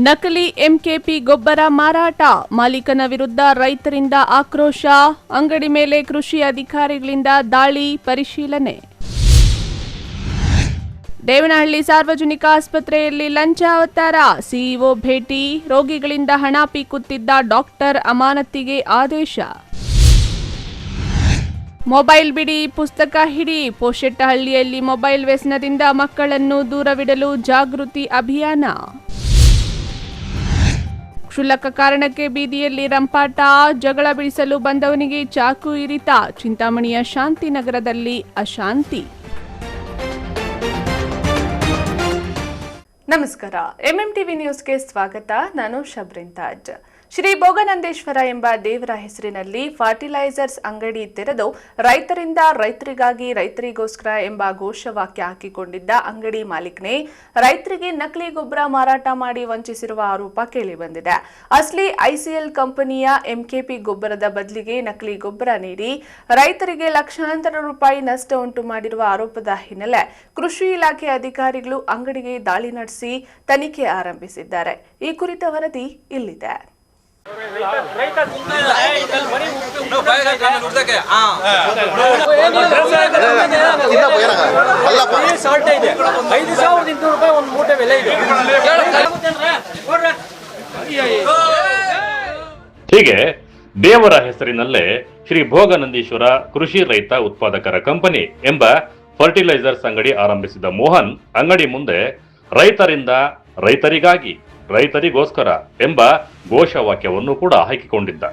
ನಕಲಿ ಎಂಕೆಪಿ ಗೊಬ್ಬರ ಮಾರಾಟ, ಮಾಲೀಕನ ವಿರುದ್ಧ ರೈತರಿಂದ ಆಕ್ರೋಶ, ಅಂಗಡಿ ಮೇಲೆ ಕೃಷಿ ಅಧಿಕಾರಿಗಳಿಂದ ದಾಳಿ ಪರಿಶೀಲನೆ. ದೇವನಹಳ್ಳಿ ಸಾರ್ವಜನಿಕ ಆಸ್ಪತ್ರೆಯಲ್ಲಿ ಲಂಚ ಅವತಾರ, ಸಿಇಒ ಭೇಟಿ, ರೋಗಿಗಳಿಂದ ಹಣ ಪೀಕುತ್ತಿದ್ದ ಡಾಕ್ಟರ್ ಅಮಾನತಿಗೆ ಆದೇಶ. ಮೊಬೈಲ್ ಬಿಡಿ, ಪುಸ್ತಕ ಹಿಡಿ, ಪೋಷೆಟ್ಟಹಳ್ಳಿಯಲ್ಲಿ ಮೊಬೈಲ್ ವ್ಯಸನದಿಂದ ಮಕ್ಕಳನ್ನು ದೂರವಿಡಲು ಜಾಗೃತಿ ಅಭಿಯಾನ. ಕ್ಷುಲ್ಲಕ ಕಾರಣಕ್ಕೆ ಬೀದಿಯಲ್ಲಿ ರಂಪಾಟ, ಜಗಳ ಬಿಡಿಸಲು ಬಂದವನಿಗೆ ಚಾಕು ಇರಿತ, ಚಿಂತಾಮಣಿಯ ಶಾಂತಿನಗರದಲ್ಲಿ ಅಶಾಂತಿ. ನಮಸ್ಕಾರ, ಎಂಎಂಟಿವಿ ನ್ಯೂಸ್ಗೆ ಸ್ವಾಗತ. ನಾನು ಶಬ್ರಿನ್ ತಾಜ್. ಶ್ರೀ ಭೋಗನಂದೇಶ್ವರ ಎಂಬ ದೇವರ ಹೆಸರಿನಲ್ಲಿ ಫರ್ಟಿಲೈಸರ್ಸ್ ಅಂಗಡಿ ತೆರೆದು ರೈತರಿಂದ ರೈತರಿಗಾಗಿ ರೈತರಿಗೋಸ್ಕರ ಎಂಬ ಘೋಷವಾಕ್ಯ ಹಾಕಿಕೊಂಡಿದ್ದ ಅಂಗಡಿ ಮಾಲೀಕನೇ ರೈತರಿಗೆ ನಕಲಿ ಗೊಬ್ಬರ ಮಾರಾಟ ಮಾಡಿ ವಂಚಿಸಿರುವ ಆರೋಪ ಕೇಳಿಬಂದಿದೆ. ಅಸ್ಲಿ ಐಸಿಎಲ್ ಕಂಪನಿಯ ಎಂಕೆಪಿ ಗೊಬ್ಬರದ ಬದಲಿಗೆ ನಕಲಿ ಗೊಬ್ಬರ ನೀಡಿ ರೈತರಿಗೆ ಲಕ್ಷಾಂತರ ರೂಪಾಯಿ ನಷ್ಟ ಉಂಟು ಮಾಡಿರುವ ಆರೋಪದ ಹಿನ್ನೆಲೆ ಕೃಷಿ ಇಲಾಖೆ ಅಧಿಕಾರಿಗಳು ಅಂಗಡಿಗೆ ದಾಳಿ ನಡೆಸಿ ತನಿಖೆ ಆರಂಭಿಸಿದ್ದಾರೆ. ಈ ಕುರಿತ ವರದಿ ಇಲ್ಲಿದೆ. ಹೀಗೆ ದೇವರ ಹೆಸರಿನಲ್ಲೇ ಶ್ರೀ ಭೋಗನಂದೀಶ್ವರ ಕೃಷಿ ರೈತ ಉತ್ಪಾದಕರ ಕಂಪನಿ ಎಂಬ ಫರ್ಟಿಲೈಸರ್ಸ್ ಅಂಗಡಿ ಆರಂಭಿಸಿದ ಮೋಹನ್ ಅಂಗಡಿ ಮುಂದೆ ರೈತರಿಂದ ರೈತರಿಗಾಗಿ ರೈತರಿಗೋಸ್ಕರ ಎಂಬ ಘೋಷವಾಕ್ಯವನ್ನು ಕೂಡ ಹಾಕಿಕೊಂಡಿದ್ದ.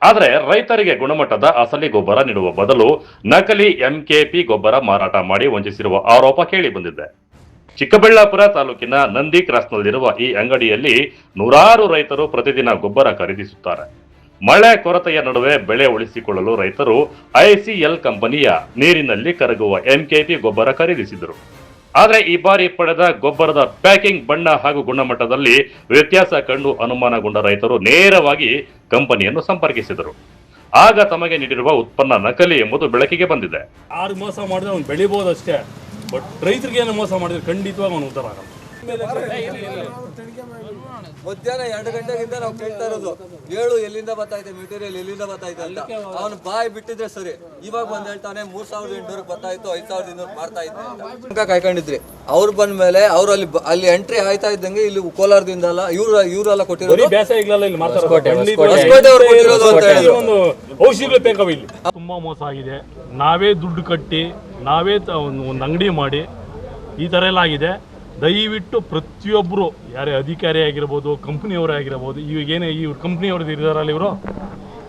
ಆದರೆ ರೈತರಿಗೆ ಗುಣಮಟ್ಟದ ಅಸಲಿ ಗೊಬ್ಬರ ನೀಡುವ ಬದಲು ನಕಲಿ ಎಂಕೆಪಿ ಗೊಬ್ಬರ ಮಾರಾಟ ಮಾಡಿ ವಂಚಿಸಿರುವ ಆರೋಪ ಕೇಳಿ ಬಂದಿದೆ. ಚಿಕ್ಕಬಳ್ಳಾಪುರ ತಾಲೂಕಿನ ನಂದಿ ಕ್ರಾಸ್ನಲ್ಲಿರುವ ಈ ಅಂಗಡಿಯಲ್ಲಿ ನೂರಾರು ರೈತರು ಪ್ರತಿದಿನ ಗೊಬ್ಬರ ಖರೀದಿಸುತ್ತಾರೆ. ಮಳೆ ಕೊರತೆಯ ನಡುವೆ ಬೆಳೆ ಉಳಿಸಿಕೊಳ್ಳಲು ರೈತರು ಐಸಿಎಲ್ ಕಂಪನಿಯ ನೀರಿನಲ್ಲಿ ಕರಗುವ ಎಂಕೆಪಿ ಗೊಬ್ಬರ ಖರೀದಿಸಿದರು. ಆದರೆ ಈ ಬಾರಿ ಪಡೆದ ಗೊಬ್ಬರದ ಪ್ಯಾಕಿಂಗ್, ಬಣ್ಣ ಹಾಗೂ ಗುಣಮಟ್ಟದಲ್ಲಿ ವ್ಯತ್ಯಾಸ ಕಂಡು ಅನುಮಾನಗೊಂಡ ರೈತರು ನೇರವಾಗಿ ಕಂಪನಿಯನ್ನು ಸಂಪರ್ಕಿಸಿದರು. ಆಗ ತಮಗೆ ನೀಡಿರುವ ಉತ್ಪನ್ನ ನಕಲಿ ಎಂಬುದು ಬೆಳಕಿಗೆ ಬಂದಿದೆ. ಯಾರು ಮೋಸ ಮಾಡಿದ್ರೆ ಅವ್ನು ಬೆಳಿಬಹುದು ಅಷ್ಟೇ, ಬಟ್ ರೈತರಿಗೆ ಏನು ಮೋಸ ಮಾಡಿದ್ರೆ ಖಂಡಿತವಾಗಿ ಅವನು ಉದ್ಧಾರ ಆಗಲ್ಲ. ಮಧ್ಯಾಹ್ನ 2 ಗಂಟೆಗಿಂತ ನಾವು ಕೇಳ್ತಾ ಇರೋದು, ಹೇಳು ಎಲ್ಲಿಂದ ಬರ್ತಾಯಿದೆ ಮೆಟೀರಿಯಲ್, ಎಲ್ಲಿಂದ ಬರ್ತಾಯಿದೆ ಅಂತ. ಅವನು ಬಾಯಿ ಬಿಟ್ಟಿದ್ರೆ ಸರಿ, ಇವಾಗ ಬಂದು ಹೇಳ್ತಾನೆ 3800 ಬರ್ತಾಯಿತ್ತು, 5200 ಮಾಡ್ತಾ ಇದ್ದೆ ಅಂತ ಕಾಯ್ಕೊಂಡಿದ್ರಿ. ಅವ್ರು ಬಂದ ಮೇಲೆ ಅವ್ರು ಅಲ್ಲಿ ಎಂಟ್ರಿ ಆಯ್ತಾ ಇದ್ದಂಗೆ ಇಲ್ಲಿ ಕೋಲಾರದಿಂದಲ್ಲ ಇವರೆಲ್ಲ ಕೊಟ್ಟಿರೋದು ಔಷಧಿಗಳು ಬೇಕವ. ಇಲ್ಲಿ ತುಂಬಾ ಮೋಸ ಆಗಿದೆ. ನಾವೇ ದುಡ್ಡು ಕಟ್ಟಿ ನಾವೇ ಒಂದು ಅಂಗಡಿ ಮಾಡಿ ಈ ಥರ ಎಲ್ಲ ಆಗಿದೆ. ದಯವಿಟ್ಟು ಪ್ರತಿಯೊಬ್ಬರು, ಯಾರೇ ಅಧಿಕಾರಿ ಆಗಿರ್ಬೋದು, ಕಂಪ್ನಿಯವರೇ ಆಗಿರ್ಬೋದು, ಇವಾಗೇನೇ ಇವ್ರು ಕಂಪ್ನಿಯವ್ರದ್ದು ಇದ್ದಾರಲ್ಲ,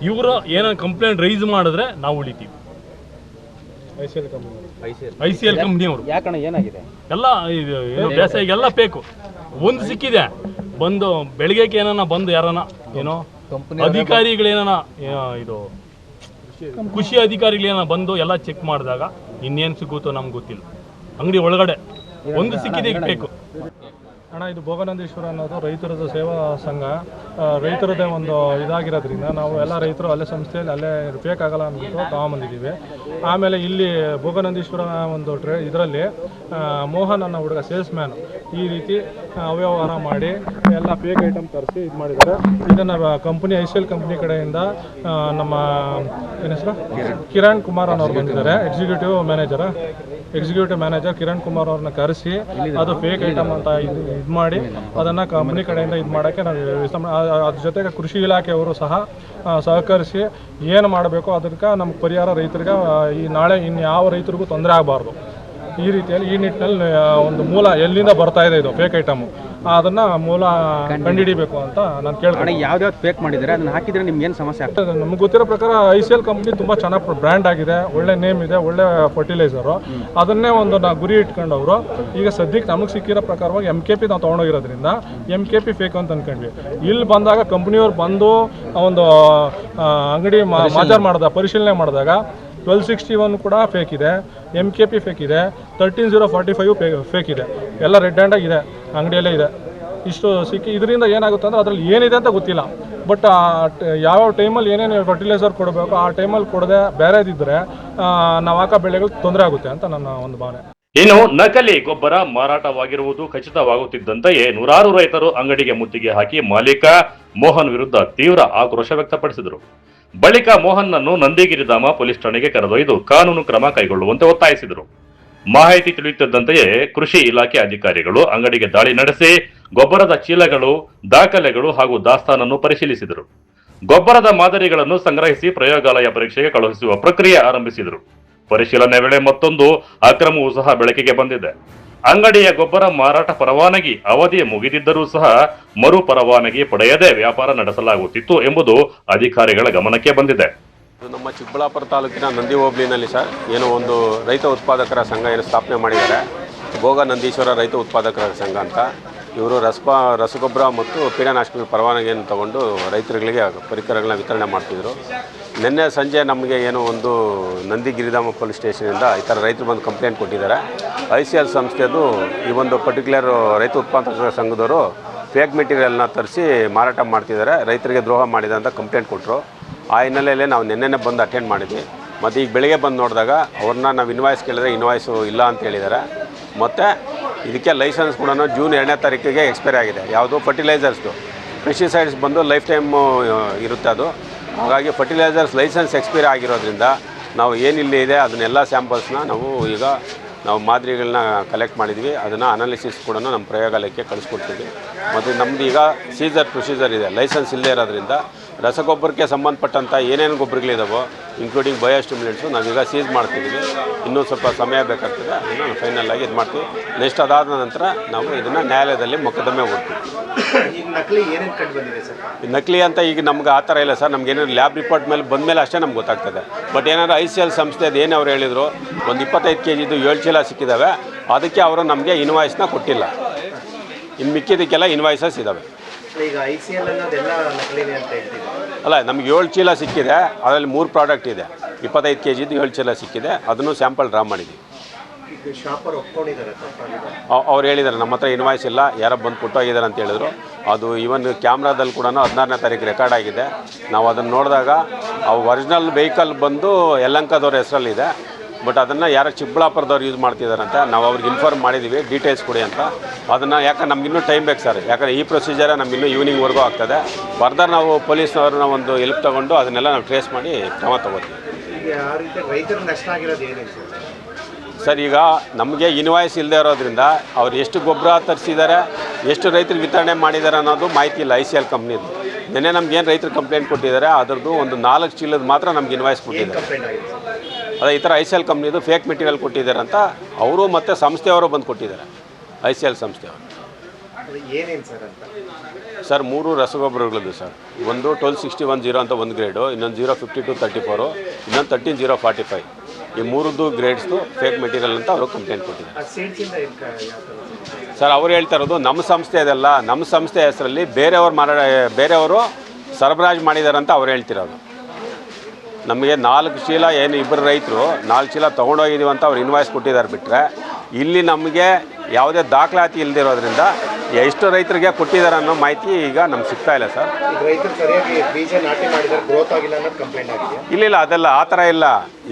ಇವರು ಏನೋ ಕಂಪ್ಲೇಂಟ್ ರೈಸ್ ಮಾಡಿದ್ರೆ ನಾವು ಉಳಿತೀವಿ. ಐಸಿಎಲ್ ಕಂಪ್ನಿಯವರು ಏನಾಗಿದೆ ಎಲ್ಲ ಬೇಸಾಯಿಗೆ ಎಲ್ಲ ಬೇಕು. ಒಂದು ಸಿಕ್ಕಿದೆ, ಬಂದು ಬೆಳಗ್ಗೆಗೆ ಏನಾನ ಬಂದು ಯಾರನ ಏನೋ ಅಧಿಕಾರಿಗಳೇನ ಇದು ಕೃಷಿ ಅಧಿಕಾರಿಗಳೇನ ಬಂದು ಎಲ್ಲ ಚೆಕ್ ಮಾಡಿದಾಗ ಇನ್ನೇನು ಸಿಗುತ್ತೋ ನಮ್ಗೆ ಗೊತ್ತಿಲ್ಲ. ಅಂಗಡಿ ಒಳಗಡೆ ಒಂದು ಸಿಕ್ಕಿದೆ ಬೇಕು. ಅಣ್ಣ, ಇದು ಭೋಗನಂದೀಶ್ವರ ಅನ್ನೋದು ರೈತರದ ಸೇವಾ ಸಂಘ. ರೈತರದೇ ಒಂದು ಇದಾಗಿರೋದ್ರಿಂದ ನಾವು ಎಲ್ಲ ರೈತರು ಅಲ್ಲೇ ಸಂಸ್ಥೆಯಲ್ಲಿ ಅಲ್ಲೇ ಬೇಕಾಗಲ್ಲ ಅಂದ್ಬಿಟ್ಟು ತಗೊಂಬಂದಿದ್ದೀವಿ. ಆಮೇಲೆ ಇಲ್ಲಿ ಭೋಗನಂದೀಶ್ವರ ಒಂದು ಇದರಲ್ಲಿ ಮೋಹನ್ ಅನ್ನೋ ಹುಡುಗ ಸೇಲ್ಸ್ ಮ್ಯಾನ್ ಈ ರೀತಿ ಅವ್ಯವಹಾರ ಮಾಡಿ ಎಲ್ಲ ಫೇಕ್ ಐಟಮ್ ತರಿಸಿ ಇದು ಮಾಡಿದ್ದಾರೆ. ಇದನ್ನು ಕಂಪ್ನಿ ಐಸಿಎಲ್ ಕಂಪ್ನಿ ಕಡೆಯಿಂದ ನಮ್ಮ ಏನು ಹೆಸರು ಕಿರಣ್ ಕುಮಾರ್ ಅನ್ನೋರು ಬಂದಿದ್ದಾರೆ, ಎಕ್ಸಿಕ್ಯೂಟಿವ್ ಮ್ಯಾನೇಜರ್ ಕಿರಣ್ ಕುಮಾರ್ ಅವ್ರನ್ನ ಕರೆಸಿ ಅದು ಫೇಕ್ ಐಟಮ್ ಅಂತ ಇದು ಮಾಡಿ ಅದನ್ನು ಕಂಪ್ನಿ ಕಡೆಯಿಂದ ಇದು ಮಾಡೋಕ್ಕೆ ನಾವು ಅದ್ರ ಜೊತೆಗೆ ಕೃಷಿ ಇಲಾಖೆಯವರು ಸಹ ಸಹಕರಿಸಿ ಏನು ಮಾಡಬೇಕು ಅದಕ್ಕೆ ನಮ್ಗೆ ಪರಿಹಾರ ರೈತರಿಗೆ ಈ ನಾಳೆ ಇನ್ಯಾವ ರೈತರಿಗೂ ತೊಂದರೆ ಆಗಬಾರ್ದು ಈ ರೀತಿಯಲ್ಲಿ ಈ ನಿಟ್ಟಿನಲ್ಲಿ ಒಂದು ಮೂಲ ಎಲ್ಲಿಂದ ಬರ್ತಾ ಇದೆ ಇದು ಫೇಕ್ ಐಟಮು ಅದನ್ನು ಮೂಲ ಕಂಡುಹಿಡಿಬೇಕು ಅಂತ ನಾನು ಕೇಳ್ತೀನಿ. ಯಾವ್ದಾವ್ದು ಫೇಕ್ ಮಾಡಿದರೆ ಅದನ್ನು ಹಾಕಿದರೆ ನಿಮ್ಗೆ ಏನು ಸಮಸ್ಯೆ ಆಗ್ತದೆ? ನಮ್ಗೆ ಗೊತ್ತಿರೋ ಪ್ರಕಾರ ಐಸಿಎಲ್ ಕಂಪ್ನಿ ತುಂಬ ಚೆನ್ನಾಗಿ ಬ್ರ್ಯಾಂಡ್ ಆಗಿದೆ, ಒಳ್ಳೆ ನೇಮ್ ಇದೆ, ಒಳ್ಳೆ ಫರ್ಟಿಲೈಸರು. ಅದನ್ನೇ ಒಂದು ಗುರಿ ಇಟ್ಕೊಂಡವರು ಈಗ ಸದ್ಯಕ್ಕೆ ನಮಗೆ ಸಿಕ್ಕಿರೋ ಪ್ರಕಾರವಾಗಿ ಎಂಕೆಪಿ ನಾವು ತೊಗೊಂಡೋಗಿರೋದ್ರಿಂದ ಎಂಕೆಪಿ ಫೇಕ್ ಅಂತ ಅನ್ಕೊಂಡ್ವಿ. ಇಲ್ಲಿ ಬಂದಾಗ ಕಂಪ್ನಿಯವ್ರು ಬಂದು ಒಂದು ಅಂಗಡಿ ಪರಿಶೀಲನೆ ಮಾಡಿದಾಗ 1261 ಕೂಡ ಫೇಕ್ ಇದೆ, ಎಂಕೆಪಿ ಫೇಕ್ ಇದೆ, 13045 ಫೇಕ್ ಇದೆ. ಎಲ್ಲ ರೆಡ್ ಹ್ಯಾಂಡ್ ಆಗಿದೆ, ಅಂಗಡಿಯಲ್ಲೇ ಇದೆ. ಇಷ್ಟು ಸಿಕ್ಕಿ ಇದರಿಂದ ಏನಾಗುತ್ತೆ ಅಂದರೆ ಅದರಲ್ಲಿ ಏನಿದೆ ಅಂತ ಗೊತ್ತಿಲ್ಲ. ಬಟ್ ಯಾವ ಟೈಮಲ್ಲಿ ಏನೇನು ಫರ್ಟಿಲೈಸರ್ ಕೊಡಬೇಕು ಆ ಟೈಮಲ್ಲಿ ಕೊಡದೆ ಬೇರೆದಿದ್ದರೆ ನಾವು ಹಾಕೋ ಬೆಳೆಗಳು ತೊಂದರೆ ಆಗುತ್ತೆ ಅಂತ ನನ್ನ ಒಂದು ಭಾವನೆ. ಇನ್ನು ನಕಲಿ ಗೊಬ್ಬರ ಮಾರಾಟವಾಗಿರುವುದು ಖಚಿತವಾಗುತ್ತಿದ್ದಂತೆಯೇ ನೂರಾರು ರೈತರು ಅಂಗಡಿಗೆ ಮುತ್ತಿಗೆ ಹಾಕಿ ಮಾಲೀಕ ಮೋಹನ್ ವಿರುದ್ಧ ತೀವ್ರ ಆಕ್ರೋಶ ವ್ಯಕ್ತಪಡಿಸಿದರು. ಬಳಿಕ ಮೋಹನ್ನನ್ನು ನಂದಿಗಿರಿಧಾಮ ಪೊಲೀಸ್ ಠಾಣೆಗೆ ಕರೆದೊಯ್ದು ಕಾನೂನು ಕ್ರಮ ಕೈಗೊಳ್ಳುವಂತೆ ಒತ್ತಾಯಿಸಿದರು. ಮಾಹಿತಿ ತಿಳಿಯುತ್ತಿದ್ದಂತೆಯೇ ಕೃಷಿ ಇಲಾಖೆ ಅಧಿಕಾರಿಗಳು ಅಂಗಡಿಗೆ ದಾಳಿ ನಡೆಸಿ ಗೊಬ್ಬರದ ಚೀಲಗಳು, ದಾಖಲೆಗಳು ಹಾಗೂ ದಾಸ್ತಾನನ್ನು ಪರಿಶೀಲಿಸಿದರು. ಗೊಬ್ಬರದ ಮಾದರಿಗಳನ್ನು ಸಂಗ್ರಹಿಸಿ ಪ್ರಯೋಗಾಲಯ ಪರೀಕ್ಷೆಗೆ ಕಳುಹಿಸುವ ಪ್ರಕ್ರಿಯೆ ಆರಂಭಿಸಿದರು. ಪರಿಶೀಲನೆ ವೇಳೆ ಮತ್ತೊಂದು ಅಕ್ರಮವೂ ಸಹ ಬೆಳಕಿಗೆ ಬಂದಿದೆ. ಅಂಗಡಿಯ ಗೊಬ್ಬರ ಮಾರಾಟ ಪರವಾನಗಿ ಅವಧಿ ಮುಗಿದಿದ್ದರೂ ಸಹ ಮರು ಪರವಾನಗಿ ಪಡೆಯದೆ ವ್ಯಾಪಾರ ನಡೆಸಲಾಗುತ್ತಿತ್ತು ಎಂಬುದು ಅಧಿಕಾರಿಗಳ ಗಮನಕ್ಕೆ ಬಂದಿದೆ. ನಮ್ಮ ಚಿಕ್ಕಬಳ್ಳಾಪುರ ತಾಲೂಕಿನ ನಂದಿ ಹೋಬಳಿನಲ್ಲಿ ಸರ್ ಏನೋ ಒಂದು ರೈತ ಉತ್ಪಾದಕರ ಸಂಘ ಏನು ಸ್ಥಾಪನೆ ಮಾಡಿದ್ದಾರೆ, ಭೋಗ ನಂದೀಶ್ವರ ರೈತ ಉತ್ಪಾದಕರ ಸಂಘ ಅಂತ. ಇವರು ರಸಗೊಬ್ಬರ ಮತ್ತು ಕೀಟನಾಶಕಗಳ ಪರವಾನಗಿಯನ್ನು ತಗೊಂಡು ರೈತರುಗಳಿಗೆ ಪರಿಕರಗಳನ್ನ ವಿತರಣೆ ಮಾಡ್ತಿದ್ರು. ನಿನ್ನೆ ಸಂಜೆ ನಮಗೆ ಏನೋ ಒಂದು ನಂದಿಗಿರಿಧಾಮ ಪೊಲೀಸ್ ಸ್ಟೇಷನಿಂದ ಈ ಥರ ರೈತರು ಬಂದು ಕಂಪ್ಲೇಂಟ್ ಕೊಟ್ಟಿದ್ದಾರೆ. ICL ಸಂಸ್ಥೆದು ಈ ಒಂದು ಪರ್ಟಿಕ್ಯುಲರ್ ರೈತ ಉತ್ಪಾದಕರ ಸಂಘದವರು ಫೇಕ್ ಮೆಟೀರಿಯಲ್ನ ತರಿಸಿ ಮಾರಾಟ ಮಾಡ್ತಿದ್ದಾರೆ, ರೈತರಿಗೆ ದ್ರೋಹ ಮಾಡಿದೆ ಅಂತ ಕಂಪ್ಲೇಂಟ್ ಕೊಟ್ಟರು. ಆ ಹಿನ್ನೆಲೆಯಲ್ಲಿ ನಾವು ನಿನ್ನೆ ಬಂದು ಅಟೆಂಡ್ ಮಾಡಿದ್ವಿ. ಮತ್ತು ಈಗ ಬೆಳಗ್ಗೆ ಬಂದು ನೋಡಿದಾಗ ಅವ್ರನ್ನ ನಾವು ಇನ್ವಾಯ್ಸ್ ಕೇಳಿದ್ರೆ ಇನ್ವಾಯ್ಸು ಇಲ್ಲ ಅಂತ ಹೇಳಿದ್ದಾರೆ. ಮತ್ತು ಇದಕ್ಕೆ ಲೈಸೆನ್ಸ್ ಕೂಡ ಜೂನ್ 2ನೇ ತಾರೀಕಿಗೆ ಎಕ್ಸ್ಪೈರ್ ಆಗಿದೆ. ಯಾವುದು ಫರ್ಟಿಲೈಸರ್ಸ್ದು ಪೆಸ್ಟಿಸೈಡ್ಸ್ ಬಂದು ಲೈಫ್ ಟೈಮು ಇರುತ್ತೆ ಅದು. ಹಾಗಾಗಿ ಫರ್ಟಿಲೈಸರ್ಸ್ ಲೈಸೆನ್ಸ್ ಎಕ್ಸ್ಪೈರ್ ಆಗಿರೋದ್ರಿಂದ ನಾವು ಏನಿಲ್ಲಿ ಇದೆ ಅದನ್ನೆಲ್ಲ ಸ್ಯಾಂಪಲ್ಸ್ನ ನಾವು ಮಾದರಿಗಳನ್ನ ಕಲೆಕ್ಟ್ ಮಾಡಿದ್ವಿ. ಅದನ್ನು ಅನಾಲಿಸಿಸ್ ಕೂಡ ನಮ್ಮ ಪ್ರಯೋಗಾಲಯಕ್ಕೆ ಕಳಿಸ್ಕೊಡ್ತೀವಿ. ಮತ್ತು ನಮ್ಮದು ಈಗ ಸೀಸರ್ ಪ್ರೊಸೀಜರ್ ಇದೆ. ಲೈಸೆನ್ಸ್ ಇಲ್ಲದೇ ಇರೋದ್ರಿಂದ ರಸಗೊಬ್ಬರಕ್ಕೆ ಸಂಬಂಧಪಟ್ಟಂಥ ಏನೇನು ಗೊಬ್ಬರಗಳಿದಾವೋ ಇನ್ಕ್ಲೂಡಿಂಗ್ ಬಯೋಸ್ಟಿಮ್ಯುಲೆಂಟ್ಸು ನಾವೀಗ ಸೀಸ್ ಮಾಡ್ತಿದ್ದೀವಿ. ಇನ್ನೂ ಸ್ವಲ್ಪ ಸಮಯ ಬೇಕಾಗ್ತದೆ, ಅದನ್ನು ಫೈನಲ್ ಆಗಿ ಇದು ಮಾಡ್ತೀವಿ. ನೆಕ್ಸ್ಟ್ ಅದಾದ ನಂತರ ನಾವು ಇದನ್ನು ನ್ಯಾಯಾಲಯದಲ್ಲಿ ಮೊಕದ್ದಮೆ ಹೂಡ್ತೀವಿ. ನಕಲಿ ಅಂತ ಈಗ ನಮ್ಗೆ ಆ ಥರ ಇಲ್ಲ ಸರ್. ನಮ್ಗೆ ಏನಾದ್ರು ಲ್ಯಾಬ್ ರಿಪೋರ್ಟ್ ಮೇಲೆ ಬಂದಮೇಲೆ ಅಷ್ಟೇ ನಮ್ಗೆ ಗೊತ್ತಾಗ್ತದೆ. ಬಟ್ ಏನಾದ್ರು ICL ಸಂಸ್ಥೆದು ಏನು ಅವ್ರು ಹೇಳಿದರು, ಒಂದು 25 kgದು 7 ಚೀಲ ಸಿಕ್ಕಿದ್ದಾವೆ, ಅದಕ್ಕೆ ಅವರು ನಮಗೆ ಇನ್ವಾಯ್ಸ್ನ ಕೊಟ್ಟಿಲ್ಲ. ಇನ್ನು ಮಿಕ್ಕಿದ್ದಕ್ಕೆಲ್ಲ ಇನ್ವಾಯ್ಸಸ್ ಇದ್ದಾವೆ. ಈಗ ICL ಅನ್ನೋದೆಲ್ಲ ನಕಲಿನೇ ಅಂತ ಹೇಳ್ತೀವಿ. ಅಲ್ಲ, ನಮ್ಗೆ 7 ಚೀಲ ಸಿಕ್ಕಿದೆ, ಅದರಲ್ಲಿ 3 ಪ್ರಾಡಕ್ಟ್ ಇದೆ. 25 kgದು 7 ಚೀಲ ಸಿಕ್ಕಿದೆ, ಅದನ್ನು ಸ್ಯಾಂಪಲ್ ಡ್ರಾ ಮಾಡಿದ್ದೀವಿ. ಈಗ ಶಾಪರ್ ಒಪ್ಕೊಂಡಿದ್ದಾರೆ, ಅವ್ರು ಹೇಳಿದ್ದಾರೆ ನಮ್ಮ ಹತ್ರ ಇನ್ವಾಯ್ಸ್ ಇಲ್ಲ, ಯಾರೋ ಬಂದು ಕೊಟ್ಟೋಗಿದ್ದಾರೆ ಅಂತ ಹೇಳಿದ್ರು. ಅದು ಈವನ್ ಕ್ಯಾಮ್ರಾದಲ್ಲಿ ಕೂಡ 16ನೇ ತಾರೀಕು ರೆಕಾರ್ಡ್ ಆಗಿದೆ. ನಾವು ಅದನ್ನು ನೋಡಿದಾಗ ಆ ಒರಿಜಿನಲ್ ವೆಹಿಕಲ್ ಬಂದು ಯಲಹಂಕದವ್ರ ಹೆಸರಲ್ಲಿದೆ. ಬಟ್ ಅದನ್ನು ಯಾರೋ ಚಿಕ್ಕಬಳ್ಳಾಪುರದವ್ರು ಯೂಸ್ ಮಾಡ್ತಿದ್ದಾರಂತೆ. ನಾವು ಅವ್ರಿಗೆ ಇನ್ಫಾರ್ಮ್ ಮಾಡಿದ್ದೀವಿ ಡೀಟೇಲ್ಸ್ ಕೊಡಿ ಅಂತ. ಅದನ್ನು ಯಾಕಂದ್ರೆ ನಮಗಿನ್ನೂ ಟೈಮ್ ಬೇಕು ಸರ್. ಯಾಕಂದರೆ ಈ ಪ್ರೊಸೀಜರ್ ನಮಗಿನ್ನೂ ಈವ್ನಿಂಗ್ವರೆಗೂ ಆಗ್ತದೆ. ಫರ್ದರ್ ನಾವು ಪೊಲೀಸ್ನವ್ರನ್ನ ಒಂದು ಹೆಲ್ಪ್ ತೊಗೊಂಡು ಅದನ್ನೆಲ್ಲ ನಾವು ಟ್ರೇಸ್ ಮಾಡಿ ಕ್ರಮ ತೊಗೋತೀವಿ. ಈಗ ಆ ರೀತಿ ರೈತರಿಗೆ ನಷ್ಟ ಆಗಿರೋದು ಏನಿದೆ ಸರ್? ಈಗ ನಮಗೆ ಇನ್ವಾಯ್ಸ್ ಇಲ್ಲದೆ ಇರೋದ್ರಿಂದ ಅವ್ರು ಎಷ್ಟು ಗೊಬ್ಬರ ತರಿಸಿದ್ದಾರೆ, ಎಷ್ಟು ರೈತರಿಗೆ ವಿತರಣೆ ಮಾಡಿದ್ದಾರೆ ಅನ್ನೋದು ಮಾಹಿತಿ ಇಲ್ಲ ICL ಕಂಪ್ನಿದು. ನಿನ್ನೆ ನಮ್ಗೇನು ರೈತರು ಕಂಪ್ಲೇಂಟ್ ಕೊಟ್ಟಿದ್ದಾರೆ ಅದರದ್ದು ಒಂದು 4 ಚೀಲದ ಮಾತ್ರ ನಮ್ಗೆ ಇನ್ವಾಯ್ಸ್ ಕೊಟ್ಟಿದ್ದಾರೆ. ಅದೇ ಈ ಥರ ICL ಕಂಪ್ನಿದು ಫೇಕ್ ಮೆಟೀರಿಯಲ್ ಕೊಟ್ಟಿದ್ದಾರೆ ಅಂತ ಅವರು ಮತ್ತು ಸಂಸ್ಥೆಯವರು ಬಂದು ಕೊಟ್ಟಿದ್ದಾರೆ. ICL ಸಂಸ್ಥೆಯವರು ಏನೇನು ಸರ್ ಅಂತ ಸರ್ 3 ರಸಗೊಬ್ಬರಗಳದ್ದು ಸರ್. ಒಂದು 1261-0 ಅಂತ ಒಂದು ಗ್ರೇಡು, ಇನ್ನೊಂದು 052-34, ಇನ್ನೊಂದು 13-045. ಈ 3 ಗ್ರೇಡ್ಸ್ದು ಫೇಕ್ ಮೆಟೀರಿಯಲ್ ಅಂತ ಅವರು ಕಂಪ್ಲೇಂಟ್ ಕೊಟ್ಟಿದ್ದಾರೆ ಸರ್. ಅವ್ರು ಹೇಳ್ತಾ ಇರೋದು ನಮ್ಮ ಸಂಸ್ಥೆ ಇದೆಲ್ಲ, ನಮ್ಮ ಸಂಸ್ಥೆ ಹೆಸರಲ್ಲಿ ಬೇರೆಯವರು ಸರಬರಾಜು ಮಾಡಿದ್ದಾರೆ ಅಂತ ಅವ್ರು ಹೇಳ್ತಿರೋದು. ನಮಗೆ 4 ಚೀಲ ಏನು ಇಬ್ಬರು ರೈತರು 4 ಚೀಲ ತೊಗೊಂಡೋಗಿದ್ದೀವಿ ಅಂತ ಅವ್ರು ಇನ್ವಾಯ್ಸ್ ಕೊಟ್ಟಿದ್ದಾರೆ. ಬಿಟ್ಟರೆ ಇಲ್ಲಿ ನಮಗೆ ಯಾವುದೇ ದಾಖಲಾತಿ ಇಲ್ಲದಿರೋದ್ರಿಂದ ಎಷ್ಟು ರೈತರಿಗೆ ಕೊಟ್ಟಿದ್ದಾರೆ ಅನ್ನೋ ಮಾಹಿತಿ ಈಗ ನಮ್ಗೆ ಸಿಗ್ತಾ ಇಲ್ಲ ಸರ್. ರೈತರು ಸರಿಯಾಗಿ ಬೀಜ ನಾಟಿ ಮಾಡಿದ್ದಾರೆ, ಗ್ರೋತ್ ಆಗಿಲ್ಲ ಅನ್ನೋದು ಕಂಪ್ಲೇಂಟ್ ಆಗಿದೆ. ಇಲ್ಲ, ಅದೆಲ್ಲ ಆ ಥರ ಇಲ್ಲ.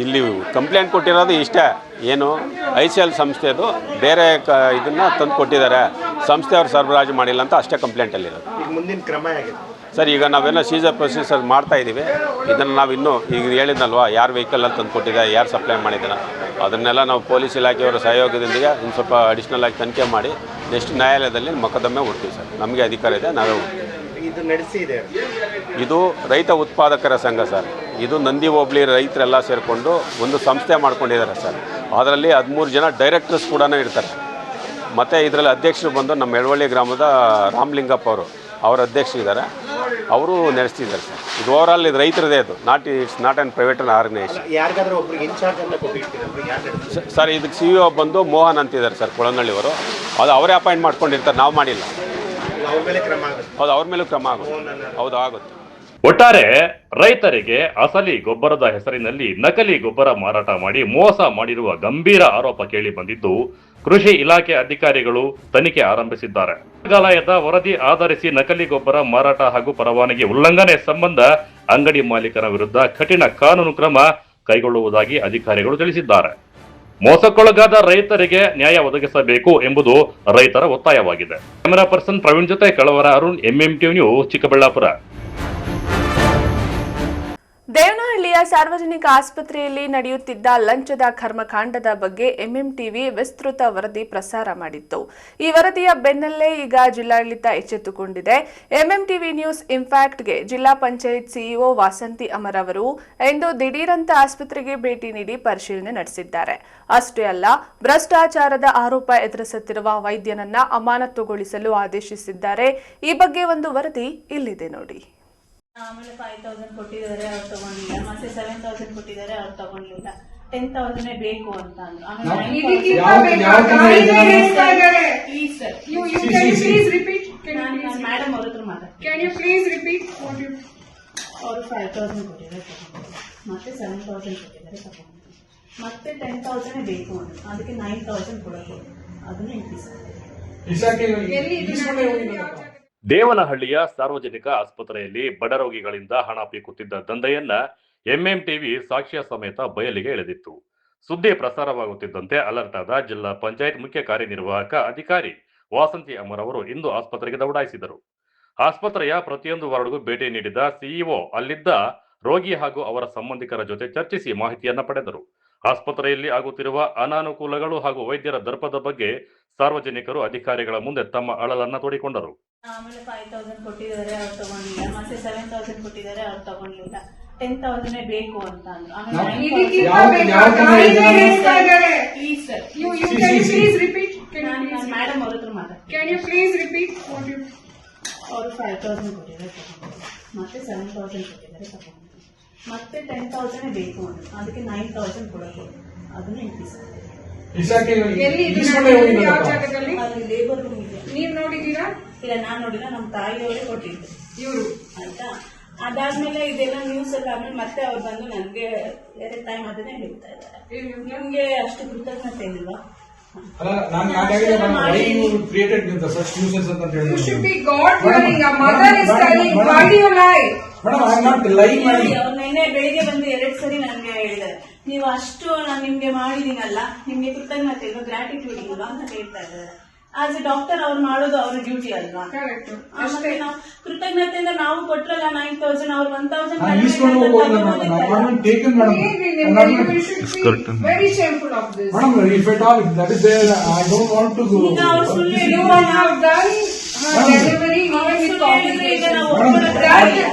ಇಲ್ಲಿ ಕಂಪ್ಲೇಂಟ್ ಕೊಟ್ಟಿರೋದು ಇಷ್ಟೇ, ಏನು ICL ಸಂಸ್ಥೆದು ಬೇರೆ ಇದನ್ನು ತಂದು ಕೊಟ್ಟಿದ್ದಾರೆ, ಸಂಸ್ಥೆಯವ್ರು ಸರಬರಾಜು ಮಾಡಿಲ್ಲ ಅಂತ ಅಷ್ಟೇ ಕಂಪ್ಲೇಂಟಲ್ಲಿರೋದು. ಈಗ ಮುಂದಿನ ಕ್ರಮ ಆಗಿದೆ ಸರ್. ಈಗ ನಾವೇನೋ ಸೀಸರ್ ಪ್ರೊಸೀಜರ್ ಮಾಡ್ತಾ ಇದ್ದೀವಿ. ಇದನ್ನು ನಾವು ಇನ್ನೂ ಈಗ ಹೇಳಿದ್ನಲ್ವ, ಯಾರು ವೆಹಿಕಲಲ್ಲಿ ತಂದು ಕೊಟ್ಟಿದ್ದಾರೆ, ಯಾರು ಸಪ್ಲೈ ಮಾಡಿದ್ದಾರೆ, ಅದನ್ನೆಲ್ಲ ನಾವು ಪೊಲೀಸ್ ಇಲಾಖೆಯವರ ಸಹಯೋಗದೊಂದಿಗೆ ಇನ್ನು ಸ್ವಲ್ಪ ಅಡಿಷ್ನಲ್ ಆಗಿ ತನಿಖೆ ಮಾಡಿ ನೆಕ್ಸ್ಟ್ ನ್ಯಾಯಾಲಯದಲ್ಲಿ ಮೊಕದ್ದಮೆ ಹೂಡ್ತೀವಿ ಸರ್. ನಮಗೆ ಅಧಿಕಾರ ಇದೆ, ನಾವೇ ಹೂಡ್ತೀವಿ. ಇದು ನಡೆಸಿದೆ. ಇದು ರೈತ ಉತ್ಪಾದಕರ ಸಂಘ ಸರ್. ಇದು ನಂದಿ ಹೋಬಳಿ ರೈತರೆಲ್ಲ ಸೇರಿಕೊಂಡು ಒಂದು ಸಂಸ್ಥೆ ಮಾಡ್ಕೊಂಡಿದ್ದಾರೆ ಸರ್. ಅದರಲ್ಲಿ 13 ಜನ ಡೈರೆಕ್ಟರ್ಸ್ ಕೂಡ ಇರ್ತಾರೆ. ಮತ್ತು ಇದರಲ್ಲಿ ಅಧ್ಯಕ್ಷರು ಬಂದು ನಮ್ಮ ಎಳವಳ್ಳಿ ಗ್ರಾಮದ ರಾಮಲಿಂಗಪ್ಪ ಅವರ ಅಧ್ಯಕ್ಷರಿದ್ದಾರೆ, ಅವರು ನಡೆಸ್ತಿದ್ದಾರೆ ಸರ್. ಇದು ಓವರಾಲ್ ಇದು ರೈತರದೇ, ಇದು it's not an private organization. ಯಾರಿಗಾದ್ರೂ ಒಬ್ರಿಗೆ ಇನ್ಚಾರ್ಜ್ ಅಂತ ಕೊಟ್ಟಿರ್ತೀರ ಸರ್? ಇದಕ್ಕೆ CEO ಬಂದು ಮೋಹನ್ ಅಂತಿದ್ದಾರೆ ಸರ್, ಕೊಳನಳ್ಳಿಯವರು. ಅದು ಅವರೇ ಅಪಾಯಿಂಟ್ ಮಾಡ್ಕೊಂಡಿರ್ತಾರೆ, ನಾವು ಮಾಡಿಲ್ಲ. ಅವ್ರ ಮೇಲೆ ಕ್ರಮ ಆಗುತ್ತೆ. ಹೌದು, ಅವ್ರ ಮೇಲೂ ಕ್ರಮ ಆಗುತ್ತೆ. ಹೌದು, ಆಗುತ್ತೆ. ಒಟ್ಟಾರೆ ರೈತರಿಗೆ ಅಸಲಿ ಗೊಬ್ಬರದ ಹೆಸರಿನಲ್ಲಿ ನಕಲಿ ಗೊಬ್ಬರ ಮಾರಾಟ ಮಾಡಿ ಮೋಸ ಮಾಡಿರುವ ಗಂಭೀರ ಆರೋಪ ಕೇಳಿ ಬಂದಿದ್ದು, ಕೃಷಿ ಇಲಾಖೆ ಅಧಿಕಾರಿಗಳು ತನಿಖೆ ಆರಂಭಿಸಿದ್ದಾರೆ. ಪ್ರಯೋಗಾಲಯದ ವರದಿ ಆಧರಿಸಿ ನಕಲಿ ಗೊಬ್ಬರ ಮಾರಾಟ ಹಾಗೂ ಪರವಾನಗಿ ಉಲ್ಲಂಘನೆ ಸಂಬಂಧ ಅಂಗಡಿ ಮಾಲೀಕರ ವಿರುದ್ಧ ಕಠಿಣ ಕಾನೂನು ಕ್ರಮ ಕೈಗೊಳ್ಳುವುದಾಗಿ ಅಧಿಕಾರಿಗಳು ತಿಳಿಸಿದ್ದಾರೆ. ಮೋಸಕ್ಕೊಳಗಾದ ರೈತರಿಗೆ ನ್ಯಾಯ ಒದಗಿಸಬೇಕು ಎಂಬುದು ರೈತರ ಒತ್ತಾಯವಾಗಿದೆ. ಕ್ಯಾಮೆರಾ ಪರ್ಸನ್ ಪ್ರವೀಣ್ ಜೊತೆ ಕಳವರ ಅರುಣ್, MMTV ನ್ಯೂಸ್, ಚಿಕ್ಕಬಳ್ಳಾಪುರ. ದೇವನಹಳ್ಳಿಯ ಸಾರ್ವಜನಿಕ ಆಸ್ಪತ್ರೆಯಲ್ಲಿ ನಡೆಯುತ್ತಿದ್ದ ಲಂಚದ ಕರ್ಮಕಾಂಡದ ಬಗ್ಗೆ MMTV ವಿಸ್ತೃತ ವರದಿ ಪ್ರಸಾರ ಮಾಡಿತ್ತು. ಈ ವರದಿಯ ಬೆನ್ನಲ್ಲೇ ಈಗ ಜಿಲ್ಲಾಡಳಿತ ಎಚ್ಚೆತ್ತುಕೊಂಡಿದೆ. MMTV ನ್ಯೂಸ್ ಇಂಪ್ಯಾಕ್ಟ್ಗೆ ಜಿಲ್ಲಾ ಪಂಚಾಯತ್ ಸಿಇಒ ವಾಸಂತಿ ಅಮರ್ ಅವರು ಇಂದು ದಿಢೀರಂತ ಆಸ್ಪತ್ರೆಗೆ ಭೇಟಿ ನೀಡಿ ಪರಿಶೀಲನೆ ನಡೆಸಿದ್ದಾರೆ. ಅಷ್ಟೇ ಅಲ್ಲ, ಭ್ರಷ್ಟಾಚಾರದ ಆರೋಪ ಎದುರಿಸುತ್ತಿರುವ ವೈದ್ಯನನ್ನ ಅಮಾನತುಗೊಳಿಸಲು ಆದೇಶಿಸಿದ್ದಾರೆ. ಈ ಬಗ್ಗೆ ಒಂದು ವರದಿ ಇಲ್ಲಿದೆ ನೋಡಿ. ಆಮೇಲೆ 5,000 ಕೊಟ್ಟಿದ್ದಾರೆ, ಅವ್ರು ತಗೊಂಡಿಲ್ಲ. ಮತ್ತೆ 7,000 ಕೊಟ್ಟಿದ್ದಾರೆ, ಅವ್ರು ತಗೊಂಡಿಲ್ಲ. 10,000 ಬೇಕು ಅಂತ ಅಂದ್ರು. ಮೇಡಮ್ ಅವ್ರ ಹತ್ರ ಮಾತಾಡ್ತೀನಿ. ಅವರು 5,000 ಕೊಟ್ಟಿದ್ದಾರೆ, ಮತ್ತೆ 7,000 ಕೊಟ್ಟಿದ್ದಾರೆ, ತಗೊಂಡಿಲ್ಲ. ಮತ್ತೆ 10,000 ಬೇಕು ಅಂತ, ಅದಕ್ಕೆ 9,000 ಕೊಡಬೇಕು. ಅದನ್ನ ದೇವನಹಳ್ಳಿಯ ಸಾರ್ವಜನಿಕ ಆಸ್ಪತ್ರೆಯಲ್ಲಿ ಬಡ ರೋಗಿಗಳಿಂದ ಹಣ ಪೀಕುತ್ತಿದ್ದ ದಂಧೆಯನ್ನ MMTV ಸಾಕ್ಷ್ಯ ಸಮೇತ ಬಯಲಿಗೆ ಎಳೆದಿತ್ತು. ಸುದ್ದಿ ಪ್ರಸಾರವಾಗುತ್ತಿದ್ದಂತೆ ಅಲರ್ಟ್ ಆದ ಜಿಲ್ಲಾ ಪಂಚಾಯತ್ ಮುಖ್ಯ ಕಾರ್ಯನಿರ್ವಾಹಕ ಅಧಿಕಾರಿ ವಾಸಂತಿ ಅಮರ್ ಅವರು ಇಂದು ಆಸ್ಪತ್ರೆಗೆ ದೌಡಾಯಿಸಿದರು. ಆಸ್ಪತ್ರೆಯ ಪ್ರತಿಯೊಂದು ವಾರ್ಡ್ಗೂ ಭೇಟಿ ನೀಡಿದ ಸಿಇಒ ಅಲ್ಲಿದ್ದ ರೋಗಿ ಹಾಗೂ ಅವರ ಸಂಬಂಧಿಕರ ಜೊತೆ ಚರ್ಚಿಸಿ ಮಾಹಿತಿಯನ್ನ ಪಡೆದರು. ಆಸ್ಪತ್ರೆಯಲ್ಲಿ ಆಗುತ್ತಿರುವ ಅನಾನುಕೂಲಗಳು ಹಾಗೂ ವೈದ್ಯರ ದರ್ಪದ ಬಗ್ಗೆ ಸಾರ್ವಜನಿಕರು ಅಧಿಕಾರಿಗಳ ಮುಂದೆ ತಮ್ಮ ಅಳಲನ್ನ ತೋಡಿಕೊಂಡರು. ಆಮೇಲೆ 5,000 ಕೊಟ್ಟಿದ್ದಾರೆ, ಅವ್ರು ತಗೊಂಡಿಲ್ಲ. ಮತ್ತೆ 7,000 ಕೊಟ್ಟಿದ್ದಾರೆ, ಅವ್ರು ತಗೊಂಡಿಲ್ಲ. 10,000 ಬೇಕು ಅಂತ ಅಂದ್ರು. ಆಮೇಲೆ ಮೇಡಮ್ ಅವ್ರ ಹತ್ರ ಮಾತಾಡ್ತೀನಿ. ಅವರು 5,000 ಕೊಟ್ಟಿದ್ದಾರೆ, ಮತ್ತೆ 7,000 ಕೊಟ್ಟಿದ್ದಾರೆ, ತಗೊಂಡಿಲ್ಲ. ಮತ್ತೆ 10,000 ಬೇಕು ಅಂತ, ಅದಕ್ಕೆ 9,000 ಕೊಡಬೇಕು. ಅದನ್ನ ಲೇಬರ್ ರೂಮ್ ಇದೆ. ನೀವ್ ನೋಡಿದೀರಾ? ಇಲ್ಲ, ನಾನ್ ನೋಡಿಲ್ಲ. ನಮ್ಮ ತಾಯಿಯವರೇ ಕೊಟ್ಟಿದ್ರು ಇವರು. ಆಯ್ತಾ, ಅದಾದ್ಮೇಲೆ ಇದೆಲ್ಲ ನ್ಯೂಸ್ ಎಲ್ಲ ಆದ್ಮೇಲೆ ಮತ್ತೆ ಅವ್ರು ಬಂದು ನನ್ಗೆ ಬೇರೆ ಟೈಮ್ ಅದನ್ನೇ ಹೇಳ್ತಾ ಇದ್ದಾರೆ. ನಿಮ್ಗೆ ಅಷ್ಟು ಕೃತಜ್ಞತೆ ಇಲ್ವಾ? ನಿನ್ನೆ ಬೆಳಿಗ್ಗೆ ಬಂದು 2 ಸರಿ ನನ್ಗೆ ಹೇಳಿದ್ದಾರೆ, ನೀವು ಅಷ್ಟು ನಾನು ನಿಮ್ಗೆ ಮಾಡಿದೀನಲ್ಲ, ನಿಮ್ಗೆ ಕೃತಜ್ಞತೆ ಇಲ್ವಾ, ಗ್ರಾಟಿಟ್ಯೂಡ್ ಇಲ್ವಾ ಅಂತ ಹೇಳ್ತಾ ಇದ್ದಾರೆ. ಆಸ್ ಎ ಡಾಕ್ಟರ್ ಅವ್ರು ಮಾಡೋದು ಅವ್ರ ಡ್ಯೂಟಿ ಅಲ್ವಾ? ಅಷ್ಟೇ. ನಾವು ಕೃತಜ್ಞತೆಯಿಂದ ನಾವು ಕೊಟ್ರಲ್ಲ 9,000, ಅವ್ರು 1,000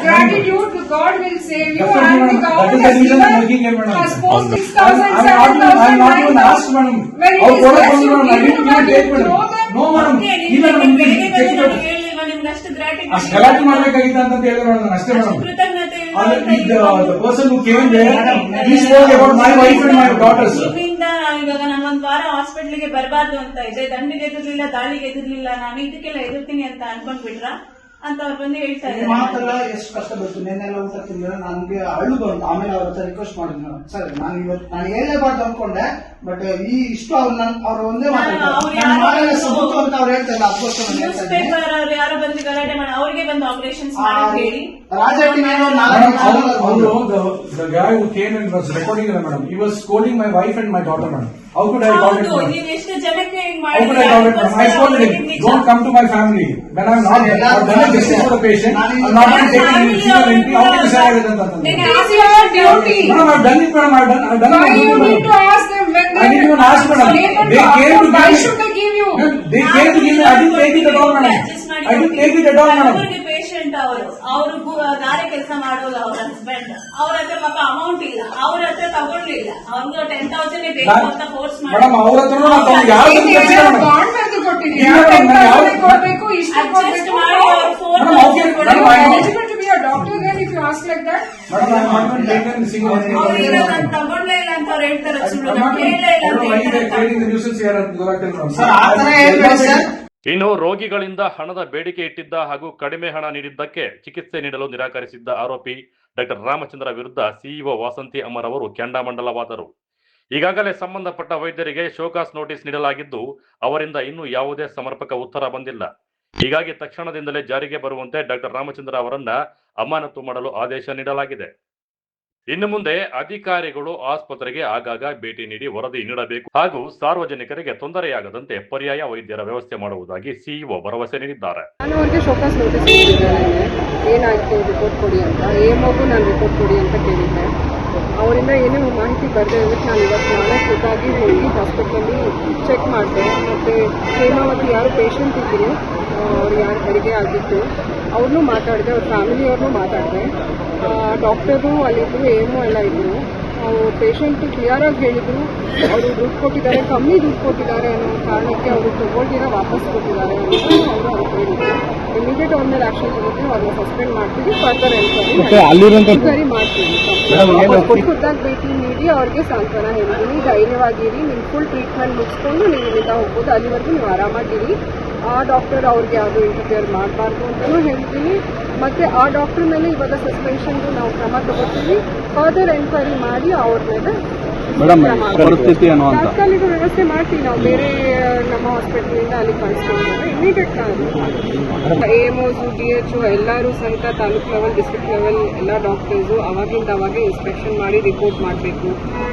gratitude God will save you and the government has posted 6,000, 7,000, when it is less you need to throw them. No madam, ನಿಮ್ಗೆ ಅಷ್ಟು ಗಲಾಟೆ ಮಾಡಬೇಕಾಗಿತ್ತು ಅಂತ ಹೇಳಿದ್ರೆ ಅಷ್ಟೇ madam. The person who came there, he spoke about my wife and my daughters. ಇವಾಗ ನಾನು ಒಂದ್ ವಾರ ಹಾಸ್ಪಿಟ್ಲಿಗೆ ಬರಬಾರ್ದು ಅಂತ ಇದೆ, ದಂಡಿಗೆ ಎದುರ್ಲಿಲ್ಲ, ದಾಳಿಗೆ ಎದುರ್ಲಿಲ್ಲ, ನಾನು ಇದಕ್ಕೆಲ್ಲ ಎದುರ್ತೀನಿ ಅಂತ ಅನ್ಕೊಂಡ್ಬಿಟ್ರ ಅಂತ ಅವ್ರು ಬಂದು ಹೇಳ್ತಾ ಇದ್ದಾರೆ. ಮಾತೆಲ್ಲ ಎಷ್ಟು ಕಷ್ಟ ಬಂತು, ನೆನ್ನೆಲ್ಲ ಊಟ ತಿಂದಿಲ್ಲ, ನನ್ಗೆ ಅಳು ಬಂತು. ಆಮೇಲೆ ಅವ್ರ ಹತ್ರ ರಿಕ್ವೆಸ್ಟ್ ಮಾಡಿದ್ರು, ಸರ್ ನಾನು ಇವತ್ತು ನಾನು ಹೇಳಲೇಬಾರ್ದು ಅನ್ಕೊಂಡೆ, ಬಟ್ ಈ ಇಷ್ಟು ಅವ್ರು ಒಂದೇ ಮಾತಾಡ್ತಾರೆ ಸಬೂತು ಅಂತ ಅವ್ರು ಹೇಳ್ತಾ ಇಲ್ಲ. ಅದಕ್ಕೋಸ್ಕರ ನ್ಯೂಸ್ ಪೇಪರ್ ಅವ್ರು ಯಾರೋ ಬಂದು ಗಲಾಟೆ ಮಾಡಿ ಅವ್ರಿಗೆ ಬಂದು ಆಪರೇಷನ್ಸ್ ಮಾಡಿ ಹೇಳಿ The guy who came and was recording it, madam, he was scolding my wife and my daughter, madam. How could I tolerate, madam? ನೀವು ಎಷ್ಟು ಜನಕ್ಕೆ How could I tolerate, madam? I scolded him. Don't come to my family. When I'm not done justice for the patient, I'm not going to take an incident. How can you say I did that? It is your duty. Madam, I've done it, madam. I've done it. Why you need to ask them when they... I didn't even ask, madam. They came to Why should they give you? They came to give me. I didn't take it at all, madam. I didn't take it at all, madam. Patient ಅವರು ಗಾರೆ ಕೆಲಸ ಮಾಡೋದು ಅವ್ರ husband, ಅವ್ರ ಹತ್ರ ಪಾಪ amount ಇಲ್ಲ, ಅವ್ರ ಹತ್ರ ತಗೊಳ್ಳಿಲ್ಲ, ಅವ್ರಿಗೆ 10,000 ಬೇಕು ಅಂತ ಫೋರ್ಸ್ ಮಾಡಿ ಕೊಡ್ಬೇಕು, ಇಷ್ಟು ತಗೊಂಡ್ಲೇ ಇಲ್ಲ ಅಂತ ಅವ್ರು ಹೇಳ್ತಾರೆ. ಇನ್ನು ರೋಗಿಗಳಿಂದ ಹಣದ ಬೇಡಿಕೆ ಇಟ್ಟಿದ್ದ ಹಾಗೂ ಕಡಿಮೆ ಹಣ ನೀಡಿದ್ದಕ್ಕೆ ಚಿಕಿತ್ಸೆ ನೀಡಲು ನಿರಾಕರಿಸಿದ್ದ ಆರೋಪಿ ಡಾಕ್ಟರ್ ರಾಮಚಂದ್ರ ವಿರುದ್ಧ ಸಿಇಒ ವಾಸಂತಿ ಅಮರ್ ಅವರು ಕೆಂಡಾಮಂಡಲವಾದರು. ಈಗಾಗಲೇ ಸಂಬಂಧಪಟ್ಟ ವೈದ್ಯರಿಗೆ ಶೋಕಾಸ್ ನೋಟಿಸ್ ನೀಡಲಾಗಿದ್ದು ಅವರಿಂದ ಇನ್ನೂ ಯಾವುದೇ ಸಮರ್ಪಕ ಉತ್ತರ ಬಂದಿಲ್ಲ. ಹೀಗಾಗಿ ತಕ್ಷಣದಿಂದಲೇ ಜಾರಿಗೆ ಬರುವಂತೆ ಡಾಕ್ಟರ್ ರಾಮಚಂದ್ರ ಅವರನ್ನ ಅಮಾನತು ಮಾಡಲು ಆದೇಶ ನೀಡಲಾಗಿದೆ. ಇನ್ನು ಮುಂದೆ ಅಧಿಕಾರಿಗಳು ಆಸ್ಪತ್ರೆಗೆ ಆಗಾಗ ಭೇಟಿ ನೀಡಿ ವರದಿ ನೀಡಬೇಕು ಹಾಗೂ ಸಾರ್ವಜನಿಕರಿಗೆ ತೊಂದರೆಯಾಗದಂತೆ ಪರ್ಯಾಯ ವೈದ್ಯರ ವ್ಯವಸ್ಥೆ ಮಾಡುವುದಾಗಿ ಸಿಇಒ ಭರವಸೆ ನೀಡಿದ್ದಾರೆ. ನಾನು ಅವ್ರಿಗೆ ಶೋಕಾಸ್ ನೋಟಿಸ್ ಕೊಟ್ಟಿದ್ದೇನೆ, ಏನಾಯಿತು ರಿಪೋರ್ಟ್ ಕೊಡಿ ಅಂತ. ಏಮೋಗೂ ನಾನು ರಿಪೋರ್ಟ್ ಕೊಡಿ ಅಂತ ಕೇಳಿದ್ದೆ. ಅವರಿಂದ ಏನೇನು ಮಾಹಿತಿ ಬರದೆ ಇರೋದಕ್ಕೆ ನಾನು ಇವತ್ತು ನಾಳೆ ಖುದ್ದಾಗಿ ಹೋಗಿ ಹಾಸ್ಪಿಟಲಲ್ಲಿ ಚೆಕ್ ಮಾಡಿದೆ. ಮತ್ತು ಹೇಮಾವತಿ ಯಾರು ಪೇಷಂಟ್ ಇದ್ದರು, ಅವ್ರು ಯಾರು ಹೆರಿಗೆ ಆಗಿತ್ತು ಅವ್ರನ್ನೂ ಮಾತಾಡಿದೆ, ಅವ್ರ ಫ್ಯಾಮಿಲಿಯವ್ರನ್ನೂ ಮಾತಾಡಿದೆ. ಡಾಕ್ಟರು ಅಲ್ಲಿದ್ದರು, ಏನೂ ಎಲ್ಲ ಇದ್ದರು. ಅವರು ಪೇಷಂಟು ಕ್ಲಿಯರಾಗಿ ಹೇಳಿದರು, ಅವರು ದುಡ್ಡು ಕೊಟ್ಟಿದ್ದಾರೆ, ಕಮ್ಮಿ ದುಡ್ಡು ಕೊಟ್ಟಿದ್ದಾರೆ ಅನ್ನೋ ಕಾರಣಕ್ಕೆ ಅವರು ತಗೊಳ್ದಿರ ವಾಪಸ್ ಕೊಟ್ಟಿದ್ದಾರೆ ಅಂತ ಅವರು ಅವ್ರಿಗೆ ಹೇಳಿದರು. ಇಮಿಡಿಯೇಟ್ ಅವ್ರ ಮೇಲೆ ಆ್ಯಕ್ಷನ್ ತಗೋತೀವಿ, ಅವ್ರನ್ನ ಸಸ್ಪೆಂಡ್ ಮಾಡ್ತೀವಿ, ಫರ್ದರ್ ಎನ್ಕ್ವೈರಿ ಮಾಡ್ತೀವಿ. ಖುದ್ದಾಗಿ ಭೇಟಿ ನೀಡಿ ಅವ್ರಿಗೆ ಸಾಂತ್ವನ ಹೇಳಿದ್ದೀನಿ, ಧೈರ್ಯವಾಗಿರಿ, ನಿಮ್ಮ ಫುಲ್ ಟ್ರೀಟ್ಮೆಂಟ್ ಮುಗಿಸ್ಕೊಂಡು ನೀವು ಇಲ್ಲಿಂದ ಹೋಗ್ಬೋದು, ಅಲ್ಲಿವರೆಗೂ ನೀವು ಆರಾಮಾಗಿರಿ. ಆ ಡಾಕ್ಟರ್ ಅವ್ರಿಗೆ ಯಾವುದು ಇಂಟರ್ಫಿಯರ್ ಮಾಡಬಾರ್ದು ಅಂತಲೂ ಹೇಳ್ತೀನಿ. ಮತ್ತು ಆ ಡಾಕ್ಟರ್ ಮೇಲೆ ಇವಾಗ ಸಸ್ಪೆನ್ಷನ್ದು ನಾವು ಕ್ರಮ ತಗೋತೀವಿ. ಫರ್ದರ್ ಎನ್ಕ್ವೈರಿ ಮಾಡಿ ಅವ್ರ ಮೇಲೆ ತಾತ್ಕಾಲಿಕ ವ್ಯವಸ್ಥೆ ಮಾಡ್ತೀವಿ. ನಾವು ಬೇರೆ ನಮ್ಮ ಹಾಸ್ಪಿಟಲಿಂದ ಅಲ್ಲಿ ಕಳಿಸ್ಕೊಂಡ್ರೆ ಇಮಿಡಿಯೇಟ್ AMOs, DHO ಎಲ್ಲರೂ ಸಹಿತ ತಾಲೂಕು ಲೆವೆಲ್, ಡಿಸ್ಟ್ರಿಕ್ಟ್ ಲೆವೆಲ್ ಎಲ್ಲ ಡಾಕ್ಟರ್ಸು ಅವಾಗಿಂದ ಅವಾಗೆ ಇನ್ಸ್ಪೆಕ್ಷನ್ ಮಾಡಿ ರಿಪೋರ್ಟ್ ಮಾಡಬೇಕು.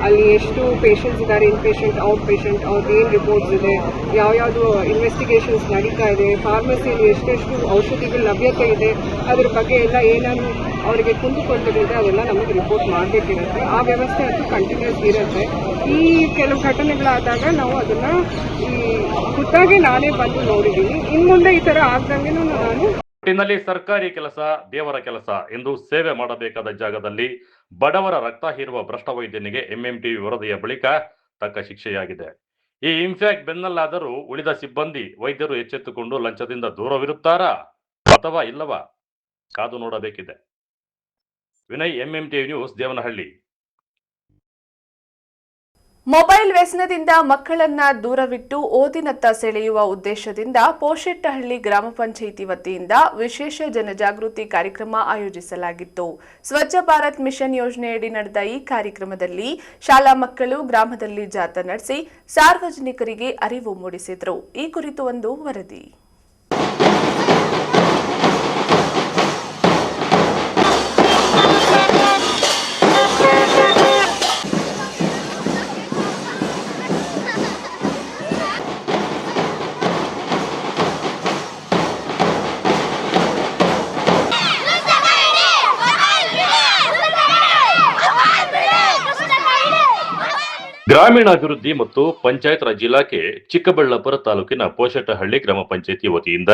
ಅಲ್ಲಿ ಎಷ್ಟು ಪೇಷಂಟ್ಸ್ ಇದ್ದಾರೆ, ಇನ್ ಪೇಷಂಟ್, ಔಟ್ ಪೇಷಂಟ್, ಅವ್ರದ್ದು ಏನು ರಿಪೋರ್ಟ್ಸ್ ಇದೆ, ಯಾವ್ಯಾವುದು ಇನ್ವೆಸ್ಟಿಗೇಷನ್ಸ್ ನಡೀತಾ ಇದೆ, ಫಾರ್ಮಸಿಯಲ್ಲಿ ಎಷ್ಟೆಷ್ಟು ಔಷಧಿಗಳ ಲಭ್ಯತೆ ಇದೆ, ಅದ್ರ ಬಗ್ಗೆ ಎಲ್ಲ ಏನಾದ್ರು ಅವರಿಗೆ ಕುಂದುಕೊರತೆಗಳಿದೆ ಅದೆಲ್ಲ ನಮಗೆ ರಿಪೋರ್ಟ್ ಮಾಡಬೇಕಿರುತ್ತೆ. ಆ ವ್ಯವಸ್ಥೆ ಅದು ಕಂಟಿನ್ಯೂಸ್ ಇರುತ್ತೆ. ಈ ಕೆಲವು ಘಟನೆಗಳಾದಾಗ ನಾವು ಅದನ್ನು ಖುದ್ದಾಗಿ ನಾನೇ ಬಂದು ನೋಡಿದ್ದೀನಿ. ಇನ್ನು ಮುಂದೆ ಈ ಥರ ಆಗ್ದಂಗೆನೂ ನಾನು ಒಟ್ಟಿನಲ್ಲಿ ಸರ್ಕಾರಿ ಕೆಲಸ ದೇವರ ಕೆಲಸ ಎಂದು ಸೇವೆ ಮಾಡಬೇಕಾದ ಜಾಗದಲ್ಲಿ ಬಡವರ ರಕ್ತ ಹೀರುವ ಭ್ರಷ್ಟ ವೈದ್ಯನಿಗೆ MMTV ವರದಿಯ ಬಳಿಕ ತಕ್ಕ ಶಿಕ್ಷೆಯಾಗಿದೆ. ಈ ಇಂಪ್ಯಾಕ್ಟ್ ಬೆನ್ನಲ್ಲಾದರೂ ಉಳಿದ ಸಿಬ್ಬಂದಿ ವೈದ್ಯರು ಎಚ್ಚೆತ್ತುಕೊಂಡು ಲಂಚದಿಂದ ದೂರವಿರುತ್ತಾರಾ ಅಥವಾ ಇಲ್ಲವಾ ಕಾದು ನೋಡಬೇಕಿದೆ. Vinay, MMTV news, Devanahalli. Mobile ವ್ಯಸನದಿಂದ ಮಕ್ಕಳನ್ನ ದೂರವಿಟ್ಟು ಓದಿನತ್ತ ಸೆಳೆಯುವ ಉದ್ದೇಶದಿಂದ ಪೋಶೆಟ್ಟಹಳ್ಳಿ ಗ್ರಾಮ ಪಂಚಾಯಿತಿ ವತಿಯಿಂದ ವಿಶೇಷ ಜನಜಾಗೃತಿ ಕಾರ್ಯಕ್ರಮ ಆಯೋಜಿಸಲಾಗಿತ್ತು. ಸ್ವಚ್ಛ ಭಾರತ್ ಮಿಷನ್ ಯೋಜನೆಯಡಿ ನಡೆದ ಈ ಕಾರ್ಯಕ್ರಮದಲ್ಲಿ ಶಾಲಾ ಮಕ್ಕಳು ಗ್ರಾಮದಲ್ಲಿ ಜಾಥಾ ನಡೆಸಿ ಸಾರ್ವಜನಿಕರಿಗೆ ಅರಿವು ಮೂಡಿಸಿದರು. ಈ ಕುರಿತು ಒಂದು ವರದಿ. ಗ್ರಾಮೀಣಾಭಿವೃದ್ಧಿ ಮತ್ತು ಪಂಚಾಯತ್ ರಾಜ್ ಇಲಾಖೆ ಚಿಕ್ಕಬಳ್ಳಾಪುರ ತಾಲೂಕಿನ ಪೋಶೆಟ್ಟಹಳ್ಳಿ ಗ್ರಾಮ ಪಂಚಾಯಿತಿ ವತಿಯಿಂದ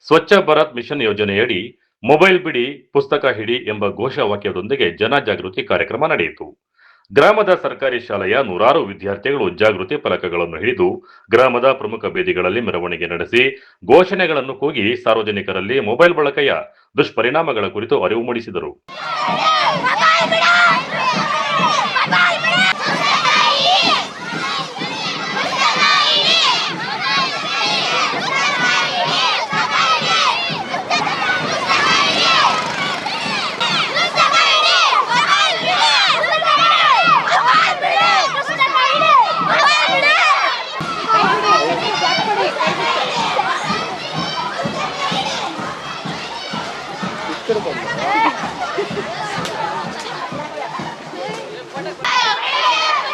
ಸ್ವಚ್ಛ ಭಾರತ್ ಮಿಷನ್ ಯೋಜನೆಯಡಿ ಮೊಬೈಲ್ ಬಿಡಿ ಪುಸ್ತಕ ಹಿಡಿ ಎಂಬ ಘೋಷವಾಕ್ಯದೊಂದಿಗೆ ಜನಜಾಗೃತಿ ಕಾರ್ಯಕ್ರಮ ನಡೆಯಿತು. ಗ್ರಾಮದ ಸರ್ಕಾರಿ ಶಾಲೆಯ ನೂರಾರು ವಿದ್ಯಾರ್ಥಿಗಳು ಜಾಗೃತಿ ಫಲಕಗಳನ್ನು ಹಿಡಿದು ಗ್ರಾಮದ ಪ್ರಮುಖ ಬೀದಿಗಳಲ್ಲಿ ಮೆರವಣಿಗೆ ನಡೆಸಿ ಘೋಷಣೆಗಳನ್ನು ಕೂಗಿ ಸಾರ್ವಜನಿಕರಲ್ಲಿ ಮೊಬೈಲ್ ಬಳಕೆಯ ದುಷ್ಪರಿಣಾಮಗಳ ಕುರಿತು ಅರಿವು ಮೂಡಿಸಿದರು.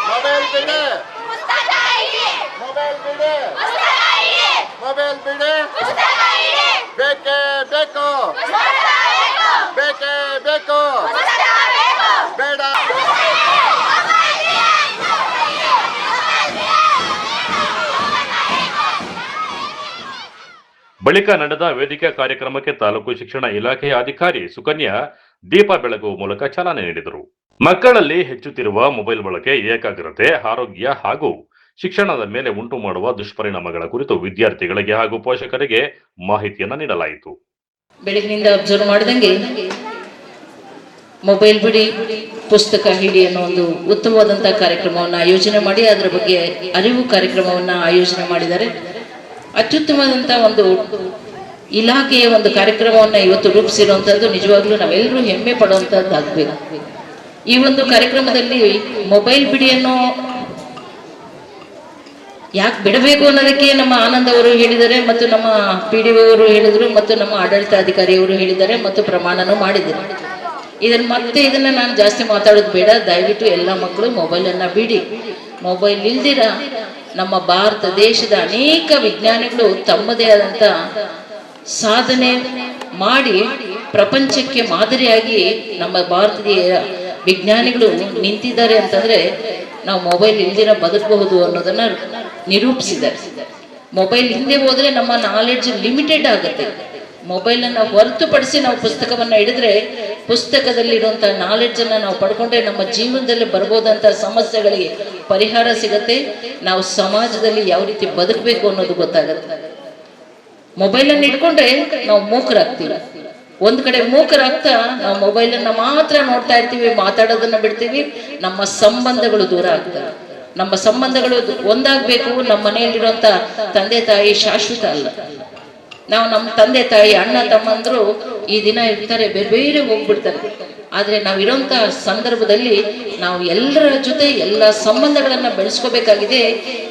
ಮೊಬೈಲ್ ಬಿಡಿ ಬೇಕೇ ಬೇಕು, ಬೇಕೇ ಬೇಕು, ಬೇಡ. ಬಳಿಕ ನಡೆದ ವೇದಿಕೆ ಕಾರ್ಯಕ್ರಮಕ್ಕೆ ತಾಲೂಕು ಶಿಕ್ಷಣ ಇಲಾಖೆಯ ಅಧಿಕಾರಿ ಸುಕನ್ಯಾ ದೀಪ ಬೆಳಗುವ ಮೂಲಕ ಚಾಲನೆ ನೀಡಿದರು. ಮಕ್ಕಳಲ್ಲಿ ಹೆಚ್ಚುತ್ತಿರುವ ಮೊಬೈಲ್ ಬಳಕೆ ಏಕಾಗ್ರತೆ, ಆರೋಗ್ಯ ಹಾಗೂ ಶಿಕ್ಷಣದ ಮೇಲೆ ಉಂಟು ಮಾಡುವ ದುಷ್ಪರಿಣಾಮಗಳ ಕುರಿತು ವಿದ್ಯಾರ್ಥಿಗಳಿಗೆ ಹಾಗೂ ಪೋಷಕರಿಗೆ ಮಾಹಿತಿಯನ್ನು ನೀಡಲಾಯಿತು. ಬೆಳಗಿನಿಂದ ಅಬ್ಸರ್ವ್ ಮಾಡಿದಂಗೆ ಮೊಬೈಲ್ ಬಿಡಿ ಪುಸ್ತಕ ಹಿಡಿ ಅನ್ನೋ ಒಂದು ಉತ್ತಮವಾದಂತಹ ಕಾರ್ಯಕ್ರಮವನ್ನು ಆಯೋಜನೆ ಮಾಡಿ ಅದರ ಬಗ್ಗೆ ಅರಿವು ಕಾರ್ಯಕ್ರಮವನ್ನು ಆಯೋಜನೆ ಮಾಡಿದ್ದಾರೆ. ಅತ್ಯುತ್ತಮವಾದಂತಹ ಒಂದು ಇಲಾಖೆಯ ಒಂದು ಕಾರ್ಯಕ್ರಮವನ್ನು ಇವತ್ತು ರೂಪಿಸಿರುವಂತದ್ದು ನಿಜವಾಗ್ಲೂ ನಾವೆಲ್ಲರೂ ಹೆಮ್ಮೆ ಪಡುವಂತದ್ದಾಗಬೇಕು. ಈ ಒಂದು ಕಾರ್ಯಕ್ರಮದಲ್ಲಿ ಮೊಬೈಲ್ ಬಿಡಿಯನ್ನು ಯಾಕೆ ಬಿಡಬೇಕು ಅನ್ನೋದಕ್ಕೆ ನಮ್ಮ ಆನಂದ್ ಅವರು ಹೇಳಿದ್ದಾರೆ, ಮತ್ತು ನಮ್ಮ PDO ಅವರು ಹೇಳಿದರು, ಮತ್ತು ನಮ್ಮ ಆಡಳಿತಾಧಿಕಾರಿಯವರು ಹೇಳಿದ್ದಾರೆ, ಮತ್ತು ಪ್ರಮಾಣನೂ ಮಾಡಿದ್ದಾರೆ. ಇದನ್ನ ನಾನು ಜಾಸ್ತಿ ಮಾತಾಡೋದು ಬೇಡ. ದಯವಿಟ್ಟು ಎಲ್ಲ ಮಕ್ಕಳು ಮೊಬೈಲನ್ನು ಬಿಡಿ. ಮೊಬೈಲ್ ಇಲ್ದಿರ ನಮ್ಮ ಭಾರತ ದೇಶದ ಅನೇಕ ವಿಜ್ಞಾನಿಗಳು ತಮ್ಮದೇ ಆದಂಥ ಸಾಧನೆ ಮಾಡಿ ಪ್ರಪಂಚಕ್ಕೆ ಮಾದರಿಯಾಗಿ ನಮ್ಮ ಭಾರತೀಯ ವಿಜ್ಞಾನಿಗಳು ನಿಂತಿದ್ದಾರೆ ಅಂತಂದ್ರೆ ನಾವು ಮೊಬೈಲ್ ಇಲ್ದಿರ ಬದುಕಬಹುದು ಅನ್ನೋದನ್ನ ನಿರೂಪಿಸಿದ್ದಾರೆ. ಮೊಬೈಲ್ ಹಿಂದೆ ಹೋದ್ರೆ ನಮ್ಮ ನಾಲೆಡ್ಜ್ ಲಿಮಿಟೆಡ್ ಆಗುತ್ತೆ. ಮೊಬೈಲನ್ನು ಹೊರತುಪಡಿಸಿ ನಾವು ಪುಸ್ತಕವನ್ನು ಹಿಡಿದ್ರೆ ಪುಸ್ತಕದಲ್ಲಿರುವಂಥ ನಾಲೆಡ್ಜನ್ನು ನಾವು ಪಡ್ಕೊಂಡ್ರೆ ನಮ್ಮ ಜೀವನದಲ್ಲಿ ಬರ್ಬೋದಂಥ ಸಮಸ್ಯೆಗಳಿಗೆ ಪರಿಹಾರ ಸಿಗತ್ತೆ. ನಾವು ಸಮಾಜದಲ್ಲಿ ಯಾವ ರೀತಿ ಬದುಕಬೇಕು ಅನ್ನೋದು ಗೊತ್ತಾಗುತ್ತೆ. ಮೊಬೈಲನ್ನು ಇಟ್ಕೊಂಡ್ರೆ ನಾವು ಮೂಕರಾಗ್ತೀವಿ. ಒಂದ್ ಕಡೆ ಮೂಕರಾಗ್ತಾ ನಾವು ಮೊಬೈಲನ್ನು ಮಾತ್ರ ನೋಡ್ತಾ ಇರ್ತೀವಿ, ಮಾತಾಡೋದನ್ನ ಬಿಡ್ತೀವಿ. ನಮ್ಮ ಸಂಬಂಧಗಳು ದೂರ ಆಗ್ತವೆ. ನಮ್ಮ ಸಂಬಂಧಗಳು ಒಂದಾಗಬೇಕು. ನಮ್ಮ ಮನೆಯಲ್ಲಿರುವಂಥ ತಂದೆ ತಾಯಿ ಶಾಶ್ವತ ಅಲ್ಲ. ನಾವು ನಮ್ಮ ತಂದೆ ತಾಯಿ ಅಣ್ಣ ತಮ್ಮಂದ್ರು ಈ ದಿನ ಇರ್ತಾರೆ, ಬೇರೆ ಬೇರೆ ಹೋಗ್ಬಿಡ್ತಾರೆ. ಆದರೆ ನಾವಿರೋಂಥ ಸಂದರ್ಭದಲ್ಲಿ ನಾವು ಎಲ್ಲರ ಜೊತೆ ಎಲ್ಲ ಸಂಬಂಧಗಳನ್ನು ಬೆಳೆಸ್ಕೋಬೇಕಾಗಿದೆ.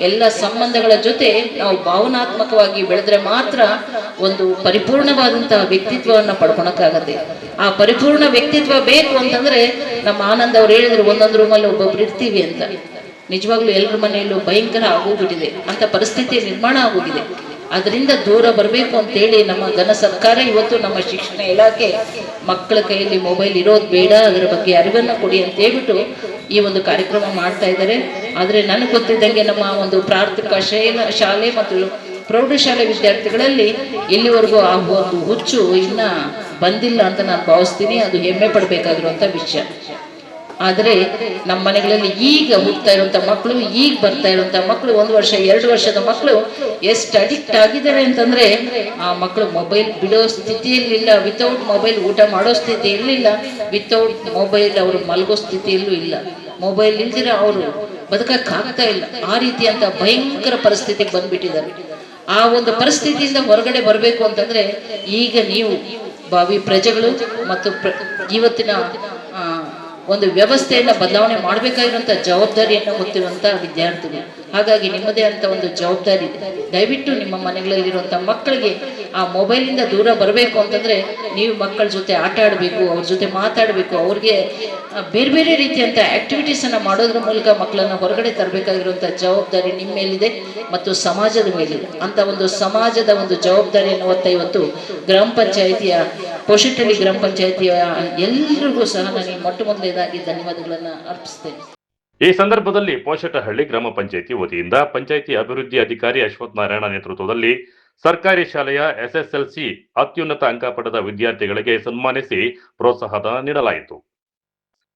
ಎಲ್ಲ ಸಂಬಂಧಗಳ ಜೊತೆ ನಾವು ಭಾವನಾತ್ಮಕವಾಗಿ ಬೆಳೆದ್ರೆ ಮಾತ್ರ ಒಂದು ಪರಿಪೂರ್ಣವಾದಂತಹ ವ್ಯಕ್ತಿತ್ವವನ್ನು ಪಡ್ಕೊಳಕ್ಕಾಗತ್ತೆ. ಆ ಪರಿಪೂರ್ಣ ವ್ಯಕ್ತಿತ್ವ ಬೇಕು ಅಂತಂದ್ರೆ ನಮ್ಮ ಆನಂದ್ ಅವ್ರು ಹೇಳಿದ್ರು ಒಂದೊಂದು ರೂಮಲ್ಲಿ ಒಬ್ಬೊಬ್ರು ಇರ್ತೀವಿ ಅಂತ. ನಿಜವಾಗ್ಲೂ ಎಲ್ಲರ ಮನೆಯಲ್ಲೂ ಭಯಂಕರ ಆಗೋಗ್ಬಿಟ್ಟಿದೆ, ಅಂತ ಪರಿಸ್ಥಿತಿ ನಿರ್ಮಾಣ ಆಗೋಗಿದೆ. ಅದರಿಂದ ದೂರ ಬರಬೇಕು ಅಂತೇಳಿ ನಮ್ಮ ಘನ ಸರ್ಕಾರ ಇವತ್ತು ನಮ್ಮ ಶಿಕ್ಷಣ ಇಲಾಖೆ ಮಕ್ಕಳ ಕೈಯಲ್ಲಿ ಮೊಬೈಲ್ ಇರೋದು ಬೇಡ, ಅದರ ಬಗ್ಗೆ ಅರಿವನ್ನು ಕೊಡಿ ಅಂತ ಹೇಳ್ಬಿಟ್ಟು ಈ ಒಂದು ಕಾರ್ಯಕ್ರಮ ಮಾಡ್ತಾ ಇದ್ದಾರೆ. ಆದರೆ ನನಗೆ ಗೊತ್ತಿದ್ದಂಗೆ ನಮ್ಮ ಒಂದು ಪ್ರಾಥಮಿಕ ಶಾಲೆ ಮತ್ತು ಪ್ರೌಢಶಾಲೆ ವಿದ್ಯಾರ್ಥಿಗಳಲ್ಲಿ ಇಲ್ಲಿವರೆಗೂ ಆ ಒಂದು ಹುಚ್ಚು ಇನ್ನ ಬಂದಿಲ್ಲ ಅಂತ ನಾನು ಭಾವಿಸ್ತೀನಿ. ಅದು ಹೆಮ್ಮೆ ಪಡಬೇಕಾಗಿರುವಂಥ ವಿಷಯ. ಆದರೆ ನಮ್ಮ ಮನೆಗಳಲ್ಲಿ ಈಗ ಹುಡ್ತಾ ಇರುವಂಥ ಮಕ್ಕಳು, ಈಗ ಬರ್ತಾ ಇರುವಂಥ ಮಕ್ಕಳು, 1 ವರ್ಷ 2 ವರ್ಷದ ಮಕ್ಕಳು ಎಷ್ಟು ಅಡಿಕ್ಟ್ ಆಗಿದ್ದಾರೆ ಅಂತಂದ್ರೆ ಆ ಮಕ್ಕಳು ಮೊಬೈಲ್ ಬಿಡೋ ಸ್ಥಿತಿಯಲ್ಲಿಲ್ಲ. ವಿತೌಟ್ ಮೊಬೈಲ್ ಊಟ ಮಾಡೋ ಸ್ಥಿತಿ ಇರಲಿಲ್ಲ, ವಿತೌಟ್ ಮೊಬೈಲ್ ಅವರು ಮಲಗೋ ಸ್ಥಿತಿಯಲ್ಲೂ ಇಲ್ಲ. ಮೊಬೈಲ್ ಇಲ್ದಿರ ಅವರು ಬದುಕಕ್ಕಾಗ್ತಾ ಇಲ್ಲ. ಆ ರೀತಿಯಂತ ಭಯಂಕರ ಪರಿಸ್ಥಿತಿಗೆ ಬಂದ್ಬಿಟ್ಟಿದ್ದಾರೆ. ಆ ಒಂದು ಪರಿಸ್ಥಿತಿಯಿಂದ ಹೊರಗಡೆ ಬರಬೇಕು ಅಂತಂದ್ರೆ ಈಗ ನೀವು ಭಾವಿ ಪ್ರಜೆಗಳು ಮತ್ತು ಇವತ್ತಿನ ಒಂದು ವ್ಯವಸ್ಥೆಯನ್ನು ಬದಲಾವಣೆ ಮಾಡಬೇಕಾಗಿರುವಂಥ ಜವಾಬ್ದಾರಿಯನ್ನು ಹೊತ್ತಿರುವಂಥ ವಿದ್ಯಾರ್ಥಿಗಳು. ಹಾಗಾಗಿ ನಿಮ್ಮದೇ ಅಂತ ಒಂದು ಜವಾಬ್ದಾರಿ ಇದೆ. ದಯವಿಟ್ಟು ನಿಮ್ಮ ಮನೆಗಳಲ್ಲಿರುವಂಥ ಮಕ್ಕಳಿಗೆ ಆ ಮೊಬೈಲಿಂದ ದೂರ ಬರಬೇಕು ಅಂತಂದರೆ ನೀವು ಮಕ್ಕಳ ಜೊತೆ ಆಟ ಆಡಬೇಕು, ಅವ್ರ ಜೊತೆ ಮಾತಾಡಬೇಕು, ಅವ್ರಿಗೆ ಬೇರೆ ಬೇರೆ ರೀತಿಯಂಥ ಆ್ಯಕ್ಟಿವಿಟೀಸನ್ನು ಮಾಡೋದ್ರ ಮೂಲಕ ಮಕ್ಕಳನ್ನು ಹೊರಗಡೆ ತರಬೇಕಾಗಿರುವಂಥ ಜವಾಬ್ದಾರಿ ನಿಮ್ಮ ಮೇಲಿದೆ ಮತ್ತು ಸಮಾಜದ ಮೇಲಿದೆ. ಅಂಥ ಒಂದು ಸಮಾಜದ ಒಂದು ಜವಾಬ್ದಾರಿಯನ್ನು ಹೊತ್ತ ಇವತ್ತು ಗ್ರಾಮ ಪಂಚಾಯಿತಿಯ ಪೋಷಟಳ್ಳಿ ಗ್ರಾಮ ಪಂಚಾಯಿತಿಯ ಎಲ್ಲರಿಗೂ ಸಹ ನಾನು ಮೊಟ್ಟ ಮೊದಲನೇದಾಗಿ ಧನ್ಯವಾದಗಳನ್ನು ಅರ್ಪಿಸ್ತೇನೆ. ಈ ಸಂದರ್ಭದಲ್ಲಿ ಪೋಷಟಹಳ್ಳಿ ಗ್ರಾಮ ಪಂಚಾಯಿತಿ ವತಿಯಿಂದ ಪಂಚಾಯಿತಿ ಅಭಿವೃದ್ಧಿ ಅಧಿಕಾರಿ ಅಶ್ವಥ್ ನಾರಾಯಣ ನೇತೃತ್ವದಲ್ಲಿ ಸರ್ಕಾರಿ ಶಾಲೆಯ ಎಸ್ಎಸ್ಎಲ್ಸಿ ಅತ್ಯುನ್ನತ ಅಂಕ ಪಡೆದ ವಿದ್ಯಾರ್ಥಿಗಳಿಗೆ ಸನ್ಮಾನಿಸಿ ಪ್ರೋತ್ಸಾಹ ನೀಡಲಾಯಿತು.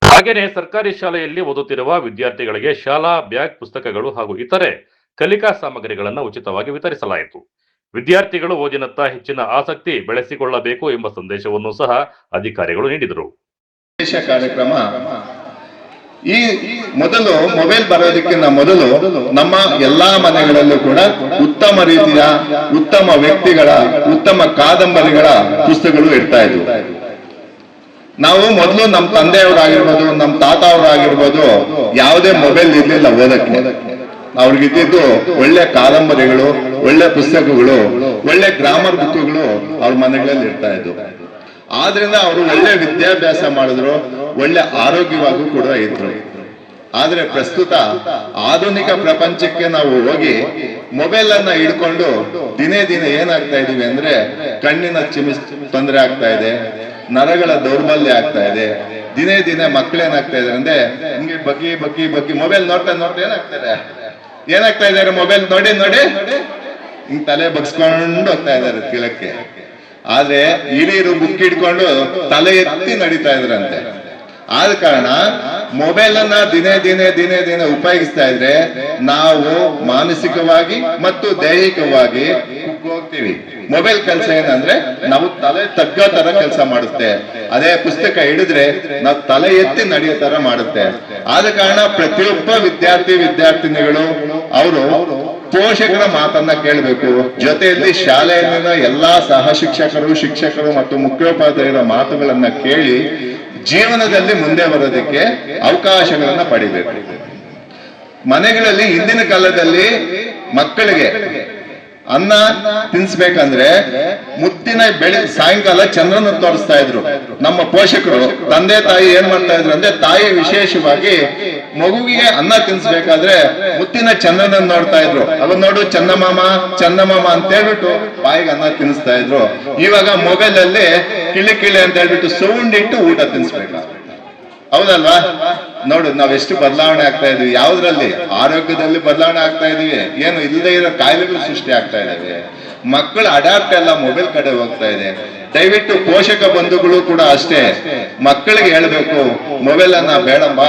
ಹಾಗೆಯೇ ಸರ್ಕಾರಿ ಶಾಲೆಯಲ್ಲಿ ಓದುತ್ತಿರುವ ವಿದ್ಯಾರ್ಥಿಗಳಿಗೆ ಶಾಲಾ ಬ್ಯಾಗ್, ಪುಸ್ತಕಗಳು ಹಾಗೂ ಇತರೆ ಕಲಿಕಾ ಸಾಮಗ್ರಿಗಳನ್ನು ಉಚಿತವಾಗಿ ವಿತರಿಸಲಾಯಿತು. ವಿದ್ಯಾರ್ಥಿಗಳು ಓದಿನತ್ತ ಹೆಚ್ಚಿನ ಆಸಕ್ತಿ ಬೆಳೆಸಿಕೊಳ್ಳಬೇಕು ಎಂಬ ಸಂದೇಶವನ್ನು ಸಹ ಅಧಿಕಾರಿಗಳು ನೀಡಿದರು. ಕಾರ್ಯಕ್ರಮ ಈ ಮೊದಲು ಮೊಬೈಲ್ ಬರೋದಕ್ಕಿಂತ ಮೊದಲು ನಮ್ಮ ಎಲ್ಲಾ ಮನೆಗಳಲ್ಲೂ ಕೂಡ ಉತ್ತಮ ರೀತಿಯ ಉತ್ತಮ ವ್ಯಕ್ತಿಗಳ ಉತ್ತಮ ಕಾದಂಬರಿಗಳ ಪುಸ್ತಕಗಳು ಇರ್ತಾ ಇದ್ವು. ನಾವು ಮೊದಲು ನಮ್ಮ ತಂದೆಯವರಾಗಿರ್ಬೋದು, ನಮ್ಮ ತಾತ ಅವರಾಗಿರ್ಬೋದು, ಯಾವುದೇ ಮೊಬೈಲ್ ಇರ್ಲಿಲ್ಲ ಓದಕ್ಕೆ. ಅವ್ರಿಗಿದ್ದು ಒಳ್ಳೆ ಕಾದಂಬರಿಗಳು, ಒಳ್ಳೆ ಪುಸ್ತಕಗಳು, ಒಳ್ಳೆ ಗ್ರಾಮರ್ ಬುಕ್ಗಳು ಅವ್ರ ಮನೆಗಳಲ್ಲಿ ಇರ್ತಾ ಇದ್ವು. ಆದ್ರಿಂದ ಅವರು ಒಳ್ಳೆ ವಿದ್ಯಾಭ್ಯಾಸ ಮಾಡಿದ್ರು, ಒಳ್ಳೆ ಆರೋಗ್ಯವಾಗೂ ಕೂಡ ಇದ್ರು. ಆದ್ರೆ ಪ್ರಸ್ತುತ ಆಧುನಿಕ ಪ್ರಪಂಚಕ್ಕೆ ನಾವು ಹೋಗಿ ಮೊಬೈಲ್ ಅನ್ನ ಹಿಡ್ಕೊಂಡು ದಿನೇ ದಿನೇ ಏನಾಗ್ತಾ ಇದೀವಿ ಅಂದ್ರೆ ಕಣ್ಣಿನ ತೊಂದರೆ ಆಗ್ತಾ ಇದೆ, ನರಗಳ ದೌರ್ಬಲ್ಯ ಆಗ್ತಾ ಇದೆ. ದಿನೇ ದಿನೇ ಮಕ್ಕಳೇನಾಗ್ತಾ ಇದಾರೆ ಅಂದ್ರೆ ಹಿಂಗೆ ಬಗ್ಗಿ ಬಗ್ಗಿ ಬಗ್ಗಿ ಮೊಬೈಲ್ ನೋಡ್ತಾ ಏನಾಗ್ತಾ ಇದಾರೆ ಮೊಬೈಲ್ ನೋಡಿ ನೋಡಿ ಹಿಂಗ್ ತಲೆ ಬಗ್ಸ್ಕೊಂಡು ಹೋಗ್ತಾ ಇದಾರೆ ತಿಲಕ್ಕೆ. ಆದ್ರೆ ಹಿರಿಯರು ಬುಕ್ ಹಿಡ್ಕೊಂಡು ತಲೆ ಎತ್ತಿ ನಡೀತಾ ಇದ್ರಂತೆ. ಆದ ಕಾರಣ ಮೊಬೈಲ್ ಅನ್ನ ದಿನೇ ದಿನೇ ದಿನೇ ದಿನೇ ಉಪಯೋಗಿಸ್ತಾ ಇದ್ರೆ ನಾವು ಮಾನಸಿಕವಾಗಿ ಮತ್ತು ದೈಹಿಕವಾಗಿ ಹೋಗ್ತೀವಿ. ಮೊಬೈಲ್ ಕೆಲಸ ಏನಂದ್ರೆ ನಾವು ತಲೆ ತಗ್ಗೋ ತರ ಕೆಲಸ ಮಾಡುತ್ತೆ. ಅದೇ ಪುಸ್ತಕ ಹಿಡಿದ್ರೆ ನಾವು ತಲೆ ಎತ್ತಿ ನಡೆಯೋ ತರ ಮಾಡುತ್ತೆ. ಆದ ಕಾರಣ ಪ್ರತಿಯೊಬ್ಬ ವಿದ್ಯಾರ್ಥಿನಿಗಳು ಅವರು ಪೋಷಕರ ಮಾತನ್ನ ಕೇಳಬೇಕು. ಜೊತೆಯಲ್ಲಿ ಶಾಲೆಯಲ್ಲಿನ ಎಲ್ಲಾ ಸಹ ಶಿಕ್ಷಕರು ಮತ್ತು ಮುಖ್ಯೋಪಾಧ್ಯಾಯರ ಮಾತುಗಳನ್ನ ಕೇಳಿ ಜೀವನದಲ್ಲಿ ಮುಂದೆ ಬರೋದಕ್ಕೆ ಅವಕಾಶಗಳನ್ನ ಪಡಿಬೇಕು. ಮನೆಗಳಲ್ಲಿ ಹಿಂದಿನ ಕಾಲದಲ್ಲಿ ಮಕ್ಕಳಿಗೆ ಅನ್ನ ತಿನ್ಸ್ಬೇಕಂದ್ರೆ ಮುತ್ತಿನ ಸಾಯಂಕಾಲ ಚಂದ್ರನ ತೋರಿಸ್ತಾ ಇದ್ರು ನಮ್ಮ ಪೋಷಕರು. ತಂದೆ ತಾಯಿ ಏನ್ ಮಾಡ್ತಾ ಇದ್ರು ಅಂದ್ರೆ, ತಾಯಿ ವಿಶೇಷವಾಗಿ ಮಗುವಿಗೆ ಅನ್ನ ತಿನ್ಸ್ಬೇಕಾದ್ರೆ ಮುತ್ತಿನ ಚಂದ್ರನ ನೋಡ್ತಾ ಇದ್ರು. ಅವನ್ ನೋಡು ಚಂದಮಾಮ ಅಂತ ಹೇಳ್ಬಿಟ್ಟು ಬಾಯಿಗೆ ಅನ್ನ ತಿನ್ನಿಸ್ತಾ ಇದ್ರು. ಇವಾಗ ಮೊಬೈಲ್ ಅಲ್ಲಿ ಕಿಳಿ ಅಂತ ಹೇಳ್ಬಿಟ್ಟು ಸೌಂಡ್ ಇಟ್ಟು ಊಟ ತಿನ್ಸ್ಬೇಕು. ಹೌದಲ್ವಾ? ನೋಡು ನಾವೆಷ್ಟು ಬದಲಾವಣೆ ಆಗ್ತಾ ಇದೀವಿ. ಯಾವ್ದ್ರಲ್ಲಿ? ಆರೋಗ್ಯದಲ್ಲಿ ಬದಲಾವಣೆ ಆಗ್ತಾ ಇದೀವಿ. ಏನು ಇಲ್ಲದೆ ಇರೋ ಕಾಯಿಲೆಗಳು ಸೃಷ್ಟಿ ಆಗ್ತಾ ಇದಾವೆ. ಮಕ್ಕಳು ಅಡಾಪ್ಟ್ ಎಲ್ಲ ಮೊಬೈಲ್ ಕಡೆ ಹೋಗ್ತಾ ಇದೆ. ದಯವಿಟ್ಟು ಪೋಷಕ ಬಂಧುಗಳು ಕೂಡ ಅಷ್ಟೇ, ಮಕ್ಕಳಿಗೆ ಹೇಳ್ಬೇಕು, ಮೊಬೈಲ್ ಅನ್ನ ಬೇಡಮ್ಮ,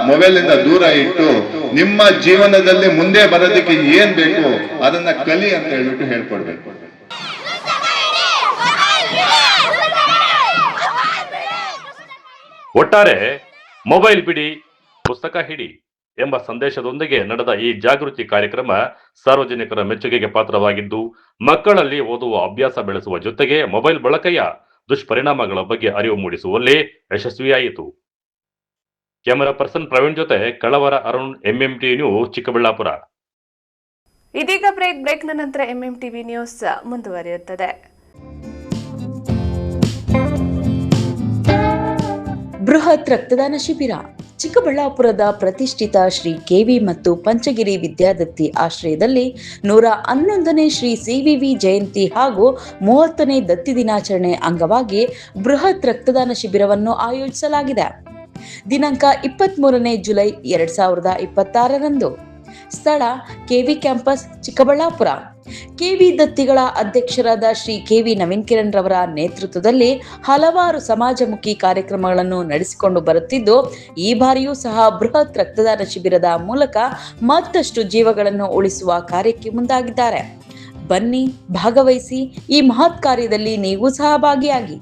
ಮೊಬೈಲ್ ಇಂದ ದೂರ ಇಟ್ಟು ನಿಮ್ಮ ಜೀವನದಲ್ಲಿ ಮುಂದೆ ಬರೋದಕ್ಕೆ ಏನ್ ಬೇಕು ಅದನ್ನ ಕಲಿ ಅಂತ ಹೇಳ್ಬಿಟ್ಟು ಹೇಳ್ಕೊಡ್ಬೇಕು. ಒಟ್ಟಾರೆ ಮೊಬೈಲ್ ಬಿಡಿ, ಪುಸ್ತಕ ಹಿಡಿ ಎಂಬ ಸಂದೇಶದೊಂದಿಗೆ ನಡೆದ ಈ ಜಾಗೃತಿ ಕಾರ್ಯಕ್ರಮ ಸಾರ್ವಜನಿಕರ ಮೆಚ್ಚುಗೆಗೆ ಪಾತ್ರವಾಗಿದ್ದು, ಮಕ್ಕಳಲ್ಲಿ ಓದುವ ಅಭ್ಯಾಸ ಬೆಳೆಸುವ ಜೊತೆಗೆ ಮೊಬೈಲ್ ಬಳಕೆಯ ದುಷ್ಪರಿಣಾಮಗಳ ಬಗ್ಗೆ ಅರಿವು ಮೂಡಿಸುವಲ್ಲಿ ಯಶಸ್ವಿಯಾಯಿತು. ಕ್ಯಾಮೆರಾ ಪರ್ಸನ್ ಪ್ರವೀಣ್ ಜೊತೆ ಕಳವರ ಅರುಣ್, ಎಂಎಂಟಿ ನ್ಯೂಸ್, ಚಿಕ್ಕಬಳ್ಳಾಪುರ. ಇದೀಗ ಬ್ರೇಕ್ನ ನಂತರ ಎಂಎಂಟಿವಿ ನ್ಯೂಸ್ ಮುಂದುವರಿಯುತ್ತದೆ. ಬೃಹತ್ ರಕ್ತದಾನ ಶಿಬಿರ ಚಿಕ್ಕಬಳ್ಳಾಪುರದ ಪ್ರತಿಷ್ಠಿತ ಶ್ರೀ ಕೆವಿ ಮತ್ತು ಪಂಚಗಿರಿ ವಿದ್ಯಾದತ್ತಿ ಆಶ್ರಯದಲ್ಲಿ 111ನೇ ಶ್ರೀ ಸಿವಿವಿ ಜಯಂತಿ ಹಾಗೂ 30ನೇ ದತ್ತಿ ದಿನಾಚರಣೆ ಅಂಗವಾಗಿ ಬೃಹತ್ ರಕ್ತದಾನ ಶಿಬಿರವನ್ನು ಆಯೋಜಿಸಲಾಗಿದೆ. ದಿನಾಂಕ 23ನೇ ಜುಲೈ 2026ರಂದು. ಸ್ಥಳ ಕೆವಿ ಕ್ಯಾಂಪಸ್, ಚಿಕ್ಕಬಳ್ಳಾಪುರ. ಕೆವಿ ದತ್ತಿಗಳ ಅಧ್ಯಕ್ಷರಾದ ಶ್ರೀ ಕೆವಿ ನವೀನ್ ಕಿರಣ್ ರವರ ನೇತೃತ್ವದಲ್ಲಿ ಹಲವಾರು ಸಮಾಜಮುಖಿ ಕಾರ್ಯಕ್ರಮಗಳನ್ನು ನಡೆಸಿಕೊಂಡು ಬರುತ್ತಿದ್ದು, ಈ ಬಾರಿಯೂ ಸಹ ಬೃಹತ್ ರಕ್ತದಾನ ಶಿಬಿರದ ಮೂಲಕ ಮತ್ತಷ್ಟು ಜೀವಗಳನ್ನು ಉಳಿಸುವ ಕಾರ್ಯಕ್ಕೆ ಮುಂದಾಗಿದ್ದಾರೆ. ಬನ್ನಿ, ಭಾಗವಹಿಸಿ, ಈ ಮಹತ್ ಕಾರ್ಯದಲ್ಲಿ ನೀವು ಸಹ ಭಾಗಿಯಾಗಿ.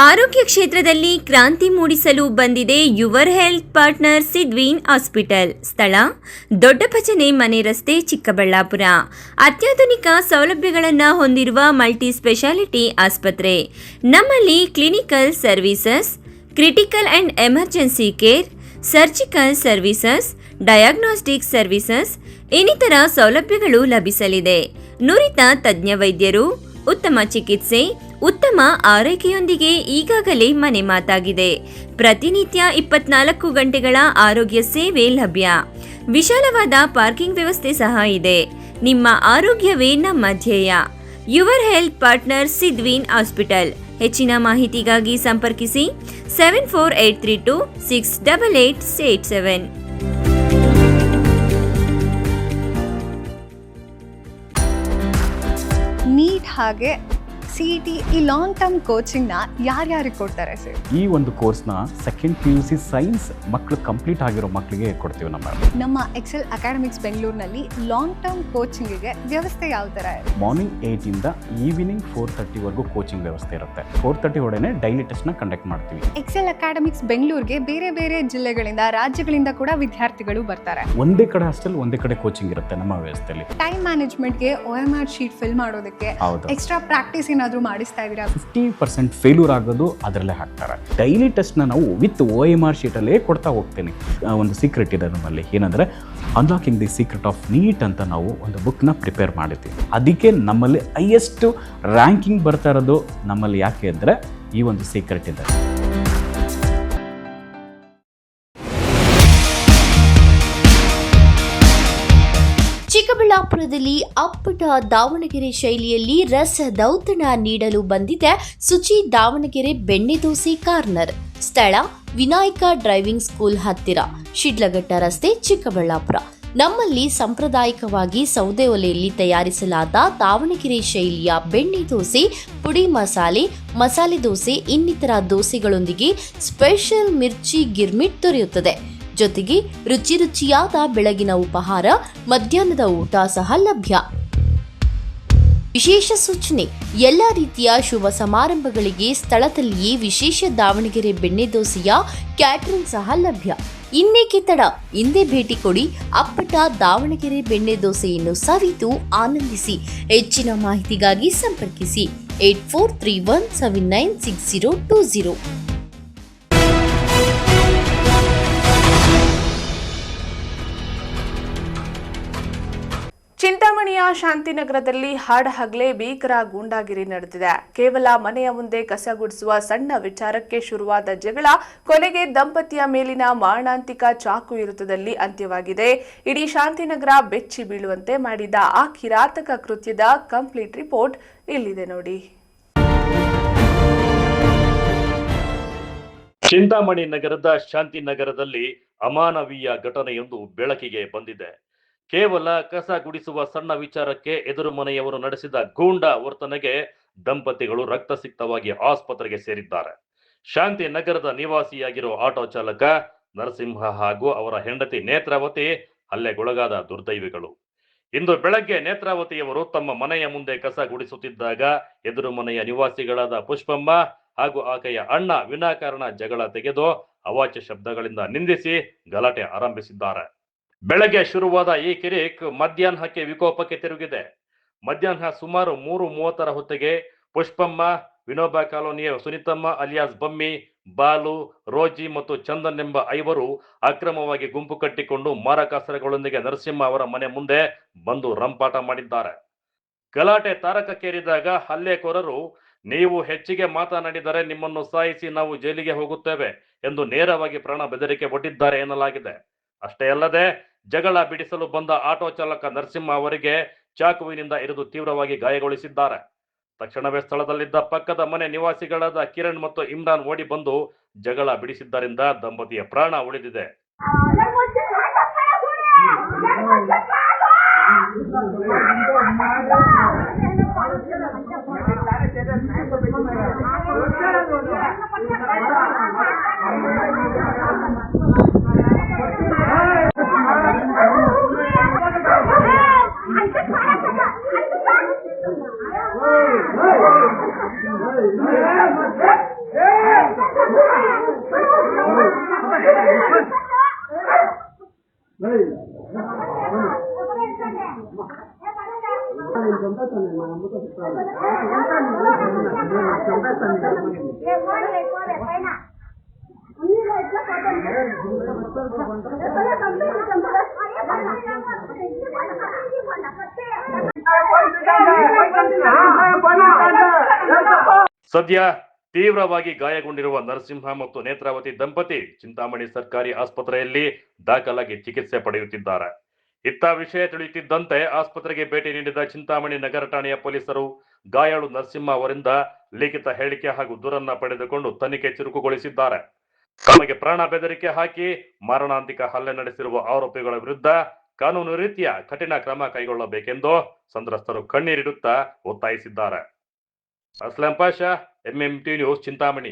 ಆರೋಗ್ಯ ಕ್ಷೇತ್ರದಲ್ಲಿ ಕ್ರಾಂತಿ ಮೂಡಿಸಲು ಬಂದಿದೆ your health partner Sidveen hospital. ಸ್ಥಳ ದೊಡ್ಡಪಚನೆ ಮನೆ ರಸ್ತೆ, ಚಿಕ್ಕಬಳ್ಳಾಪುರ. ಅತ್ಯಾಧುನಿಕ ಸೌಲಭ್ಯಗಳನ್ನು ಹೊಂದಿರುವ ಮಲ್ಟಿ ಸ್ಪೆಷಾಲಿಟಿ ಆಸ್ಪತ್ರೆ. ನಮ್ಮಲ್ಲಿ clinical services, critical and emergency care, surgical services, diagnostic services ಇನ್ನಿತರ ಸೌಲಭ್ಯಗಳು ಲಭಿಸಲಿದೆ. ನುರಿತ ತಜ್ಞ ವೈದ್ಯರು, ಉತ್ತಮ ಚಿಕಿತ್ಸೆ, ಉತ್ತಮ ಆರೈಕೆಯೊಂದಿಗೆ ಈಗಾಗಲೇ ಮನೆ ಮಾತಾಗಿದೆ. ಪ್ರತಿನಿತ್ಯ 24 ಗಂಟೆಗಳ ಆರೋಗ್ಯ ಸೇವೆ ಲಭ್ಯ. ವಿಶಾಲವಾದ ಪಾರ್ಕಿಂಗ್ ವ್ಯವಸ್ಥೆ ಸಹ ಇದೆ. ನಿಮ್ಮ ಆರೋಗ್ಯವೇ ನಮ್ಮ ಧ್ಯೇಯ. Your health partner Sidveen hospital. ಹೆಚ್ಚಿನ ಮಾಹಿತಿಗಾಗಿ ಸಂಪರ್ಕಿಸಿ 74832 68887. ನೀಟ್ ಹಾಗೆ CET ಈ ಲಾಂಗ್ ಟರ್ಮ್ ಕೋಚಿಂಗ್ನ ಯಾರ್ಯಾರಿಗೆ ಕೊಡ್ತಾರೆ ಸರ್? ಈ ಒಂದು ಕೋರ್ಸ್ನ ಸೆಕೆಂಡ್ PUC ಸೈನ್ಸ್ ಮಕ್ಕಳು ಕಂಪ್ಲೀಟ್ ಆಗಿರೋ ಮಕ್ಕಳಿಗೆ ಕೊಡ್ತೀವಿ. ನಮ್ಮ ಎಕ್ಸೆಲ್ ಅಕಾಡೆಮಿಕ್ಸ್ ಬೆಂಗಳೂರಿನಲ್ಲಿ ಲಾಂಗ್ ಟರ್ಮ್ ಕೋಚಿಂಗಿಗೆ ವ್ಯವಸ್ಥೆ ಯಾವ ಥರ ಇದೆ? ಮಾರ್ನಿಂಗ್ 8 ಇಂದ ಈವ್ನಿಂಗ್ 4:30ವರೆಗೂ ಕೋಚಿಂಗ್ ವ್ಯವಸ್ಥೆ ಇರುತ್ತೆ. 4:30 ಒಳಗಡೆ ಡೈಲಿ ಟೆಸ್ಟ್ನ ಕಂಡಕ್ಟ್ ಮಾಡ್ತೀವಿ. ಎಕ್ಸೆಲ್ ಅಕಾಡೆಮಿಕ್ಸ್ ಬೆಂಗಳೂರಿಗೆ ಬೇರೆ ಬೇರೆ ಜಿಲ್ಲೆಗಳಿಂದ, ರಾಜ್ಯಗಳಿಂದ ಕೂಡ ವಿದ್ಯಾರ್ಥಿಗಳು ಬರ್ತಾರೆ. ಒಂದೇ ಕಡೆ ಹಾಸ್ಟೆಲ್, ಒಂದೇ ಕಡೆ ಕೋಚಿಂಗ್ ಇರುತ್ತೆ ನಮ್ಮ ವ್ಯವಸ್ಥೆಯಲ್ಲಿ. ಟೈಮ್ ಮ್ಯಾನೇಜ್ಮೆಂಟ್ಗೆ OMR ಶೀಟ್ ಫಿಲ್ ಮಾಡೋದಕ್ಕೆ ಎಕ್ಸ್ಟ್ರಾ ಪ್ರಾಕ್ಟೀಸ್ ಏನಾದರೂ ಮಾಡಿಸ್ತಾ ಇದ್ದೀರಾ? 50% ಫೇಲ್ಯೂರ್ ಆಗೋದು ಅದರಲ್ಲೇ ಹಾಕ್ತಾರೆ. ಡೈಲಿ ಟೆಸ್ಟ್ನ ನಾವು ವಿತ್ OMR ಶೀಟಲ್ಲೇ ಕೊಡ್ತಾ ಹೋಗ್ತೀನಿ. ಒಂದು ಸೀಕ್ರೆಟ್ ಇದೆ ನಮ್ಮಲ್ಲಿ, ಏನಂದರೆ unlocking the secret of NEET ಅಂತ ನಾವು ಒಂದು ಬುಕ್ನ ಪ್ರಿಪೇರ್ ಮಾಡಿದ್ದೀವಿ. ಅದಕ್ಕೆ ನಮ್ಮಲ್ಲಿ ಹೈಯೆಸ್ಟ್ ರ್ಯಾಂಕಿಂಗ್ ಬರ್ತಾ ಇರೋದು ನಮ್ಮಲ್ಲಿ. ಯಾಕೆ ಅಂದರೆ ಈ ಒಂದು ಸೀಕ್ರೆಟ್ ಇದೆ. ಚಿಕ್ಕಬಳ್ಳಾಪುರದಲ್ಲಿ ಅಪ್ಪಟ ದಾವಣಗೆರೆ ಶೈಲಿಯಲ್ಲಿ ರಸದೌತಣ ನೀಡಲು ಬಂದಿದೆ ಸುಚಿ ದಾವಣಗೆರೆ ಬೆಣ್ಣೆ ದೋಸೆ ಕಾರ್ನರ್. ಸ್ಥಳ ವಿನಾಯಕ ಡ್ರೈವಿಂಗ್ ಸ್ಕೂಲ್ ಹತ್ತಿರ, ಶಿಡ್ಲಘಟ್ಟ ರಸ್ತೆ, ಚಿಕ್ಕಬಳ್ಳಾಪುರ. ನಮ್ಮಲ್ಲಿ ಸಾಂಪ್ರದಾಯಿಕವಾಗಿ ಸೌದೆ ಒಲೆಯಲ್ಲಿ ತಯಾರಿಸಲಾದ ದಾವಣಗೆರೆ ಶೈಲಿಯ ಬೆಣ್ಣೆ ದೋಸೆ, ಪುಡಿ ಮಸಾಲೆ, ಮಸಾಲೆ ದೋಸೆ ಇನ್ನಿತರ ದೋಸೆಗಳೊಂದಿಗೆ ಸ್ಪೆಷಲ್ ಮಿರ್ಚಿ ಗಿರ್ಮಿಟ್ ದೊರೆಯುತ್ತದೆ. ಜೊತೆಗೆ ರುಚಿ ರುಚಿಯಾದ ಬೆಳಗಿನ ಉಪಹಾರ, ಮಧ್ಯಾಹ್ನದ ಊಟ ಸಹ ಲಭ್ಯ. ವಿಶೇಷ ಸೂಚನೆ: ಎಲ್ಲ ರೀತಿಯ ಶುಭ ಸಮಾರಂಭಗಳಿಗೆ ಸ್ಥಳದಲ್ಲಿಯೇ ವಿಶೇಷ ದಾವಣಗೆರೆ ಬೆಣ್ಣೆ ದೋಸೆಯ ಕ್ಯಾಟರಿಂಗ್ ಸಹ ಲಭ್ಯ. ಇನ್ನೇಕೆ ತಡ, ಹಿಂದೆ ಭೇಟಿ ಕೊಡಿ. ಅಪ್ಪಟ ದಾವಣಗೆರೆ ಬೆಣ್ಣೆ ದೋಸೆಯನ್ನು ಸವಿದು ಆನಂದಿಸಿ. ಹೆಚ್ಚಿನ ಮಾಹಿತಿಗಾಗಿ ಸಂಪರ್ಕಿಸಿ 8431796020. ಚಿಂತಾಮಣಿಯ ಶಾಂತಿನಗರದಲ್ಲಿ ಹಾಡಹಗಲೇ ಭೀಕರ ಗೂಂಡಾಗಿರಿ ನಡೆದಿದೆ. ಕೇವಲ ಮನೆಯ ಮುಂದೆ ಕಸ ಗುಡಿಸುವ ಸಣ್ಣ ವಿಚಾರಕ್ಕೆ ಶುರುವಾದ ಜಗಳ ಕೊನೆಗೆ ದಂಪತಿಯ ಮೇಲಿನ ಮಾರಣಾಂತಿಕ ಚಾಕು ಇರುತ್ತದಲ್ಲಿ ಅಂತ್ಯವಾಗಿದೆ. ಇಡೀ ಶಾಂತಿನಗರ ಬೆಚ್ಚಿ ಬೀಳುವಂತೆ ಮಾಡಿದ ಆ ಕಿರಾತಕ ಕೃತ್ಯದ ಕಂಪ್ಲೀಟ್ ರಿಪೋರ್ಟ್ ಇಲ್ಲಿದೆ ನೋಡಿ. ಚಿಂತಾಮಣಿ ನಗರದ ಶಾಂತಿನಗರದಲ್ಲಿ ಅಮಾನವೀಯ ಘಟನೆಯೊಂದು ಬೆಳಕಿಗೆ ಬಂದಿದೆ. ಕೇವಲ ಕಸ ಗುಡಿಸುವ ಸಣ್ಣ ವಿಚಾರಕ್ಕೆ ಎದುರು ಮನೆಯವರು ನಡೆಸಿದ ಗೂಂಡಾ ವರ್ತನೆಗೆ ದಂಪತಿಗಳು ರಕ್ತಸಿಕ್ತವಾಗಿ ಆಸ್ಪತ್ರೆಗೆ ಸೇರಿದ್ದಾರೆ. ಶಾಂತಿ ನಗರದ ನಿವಾಸಿಯಾಗಿರುವ ಆಟೋ ಚಾಲಕ ನರಸಿಂಹ ಹಾಗೂ ಅವರ ಹೆಂಡತಿ ನೇತ್ರಾವತಿ ಹಲ್ಲೆಗೊಳಗಾದ ದುರ್ದೈವಿಗಳು. ಇಂದು ಬೆಳಗ್ಗೆ ನೇತ್ರಾವತಿಯವರು ತಮ್ಮ ಮನೆಯ ಮುಂದೆ ಕಸ ಗುಡಿಸುತ್ತಿದ್ದಾಗ ಎದುರು ಮನೆಯ ನಿವಾಸಿಗಳಾದ ಪುಷ್ಪಮ್ಮ ಹಾಗೂ ಆಕೆಯ ಅಣ್ಣ ವಿನಾಕಾರಣ ಜಗಳ ತೆಗೆದು ಅವಾಚ್ಯ ಶಬ್ದಗಳಿಂದ ನಿಂದಿಸಿ ಗಲಾಟೆ ಆರಂಭಿಸಿದ್ದಾರೆ. ಬೆಳಗ್ಗೆ ಶುರುವಾದ ಈ ಕಿರಿಕ್ ಮಧ್ಯಾಹ್ನಕ್ಕೆ ವಿಕೋಪಕ್ಕೆ ತಿರುಗಿದೆ. ಮಧ್ಯಾಹ್ನ ಸುಮಾರು 3:30 ಹೊತ್ತಿಗೆ ಪುಷ್ಪಮ್ಮ, ವಿನೋಬಾ ಕಾಲೋನಿಯ ಸುನಿತಮ್ಮ ಅಲಿಯಾಸ್ ಬಮ್ಮಿ, ಬಾಲು, ರೋಜಿ ಮತ್ತು ಚಂದನ್ ಎಂಬ 5 ಅಕ್ರಮವಾಗಿ ಗುಂಪು ಕಟ್ಟಿಕೊಂಡು ಮಾರಕಾಸ್ತ್ರಗಳೊಂದಿಗೆ ನರಸಿಂಹ ಅವರ ಮನೆ ಮುಂದೆ ಬಂದು ರಂಪಾಟ ಮಾಡಿದ್ದಾರೆ. ಗಲಾಟೆ ತಾರಕಕ್ಕೇರಿದಾಗ ಹಲ್ಲೆಕೋರರು ನೀವು ಹೆಚ್ಚಿಗೆ ಮಾತನಾಡಿದರೆ ನಿಮ್ಮನ್ನು ಸಾಯಿಸಿ ನಾವು ಜೈಲಿಗೆ ಹೋಗುತ್ತೇವೆ ಎಂದು ನೇರವಾಗಿ ಪ್ರಾಣ ಬೆದರಿಕೆ ಒಡ್ಡಿದ್ದಾರೆ ಎನ್ನಲಾಗಿದೆ. ಅಷ್ಟೇ ಅಲ್ಲದೆ ಜಗಳ ಬಿಡಿಸಲು ಬಂದ ಆಟೋ ಚಾಲಕ ನರಸಿಂಹ ಅವರಿಗೆ ಚಾಕುವಿನಿಂದ ಇರಿದು ತೀವ್ರವಾಗಿ ಗಾಯಗೊಳಿಸಿದ್ದಾರೆ. ತಕ್ಷಣವೇ ಸ್ಥಳದಲ್ಲಿದ್ದ ಪಕ್ಕದ ಮನೆ ನಿವಾಸಿಗಳಾದ ಕಿರಣ್ ಮತ್ತು ಇಮ್ರಾನ್ ಓಡಿ ಬಂದು ಜಗಳ ಬಿಡಿಸಿದ್ದರಿಂದ ದಂಪತಿಯ ಪ್ರಾಣ ಉಳಿದಿದೆ. ಸದ್ಯ ತೀವ್ರವಾಗಿ ಗಾಯಗೊಂಡಿರುವ ನರಸಿಂಹ ಮತ್ತು ನೇತ್ರಾವತಿ ದಂಪತಿ ಚಿಂತಾಮಣಿ ಸರ್ಕಾರಿ ಆಸ್ಪತ್ರೆಯಲ್ಲಿ ದಾಖಲಾಗಿ ಚಿಕಿತ್ಸೆ ಪಡೆಯುತ್ತಿದ್ದಾರೆ. ಇತ್ತ ವಿಷಯ ತಿಳಿಯುತ್ತಿದ್ದಂತೆ ಆಸ್ಪತ್ರೆಗೆ ಭೇಟಿ ನೀಡಿದ ಚಿಂತಾಮಣಿ ನಗರ ಠಾಣೆಯ ಪೊಲೀಸರು ಗಾಯಾಳು ನರಸಿಂಹ ಅವರಿಂದ ಲಿಖಿತ ಹೇಳಿಕೆ ಹಾಗೂ ದೂರನ್ನ ಪಡೆದುಕೊಂಡು ತನಿಖೆ ಚುರುಕುಗೊಳಿಸಿದ್ದಾರೆ. ತಮಗೆ ಪ್ರಾಣ ಬೆದರಿಕೆ ಹಾಕಿ ಮಾರಣಾಂತಿಕ ಹಲ್ಲೆ ನಡೆಸಿರುವ ಆರೋಪಿಗಳ ವಿರುದ್ಧ ಕಾನೂನು ರೀತಿಯ ಕಠಿಣ ಕ್ರಮ ಕೈಗೊಳ್ಳಬೇಕೆಂದು ಸಂತ್ರಸ್ತರು ಕಣ್ಣೀರಿಡುತ್ತಾ ಒತ್ತಾಯಿಸಿದ್ದಾರೆ. Aslam Pasha, MMT news, Chintamani.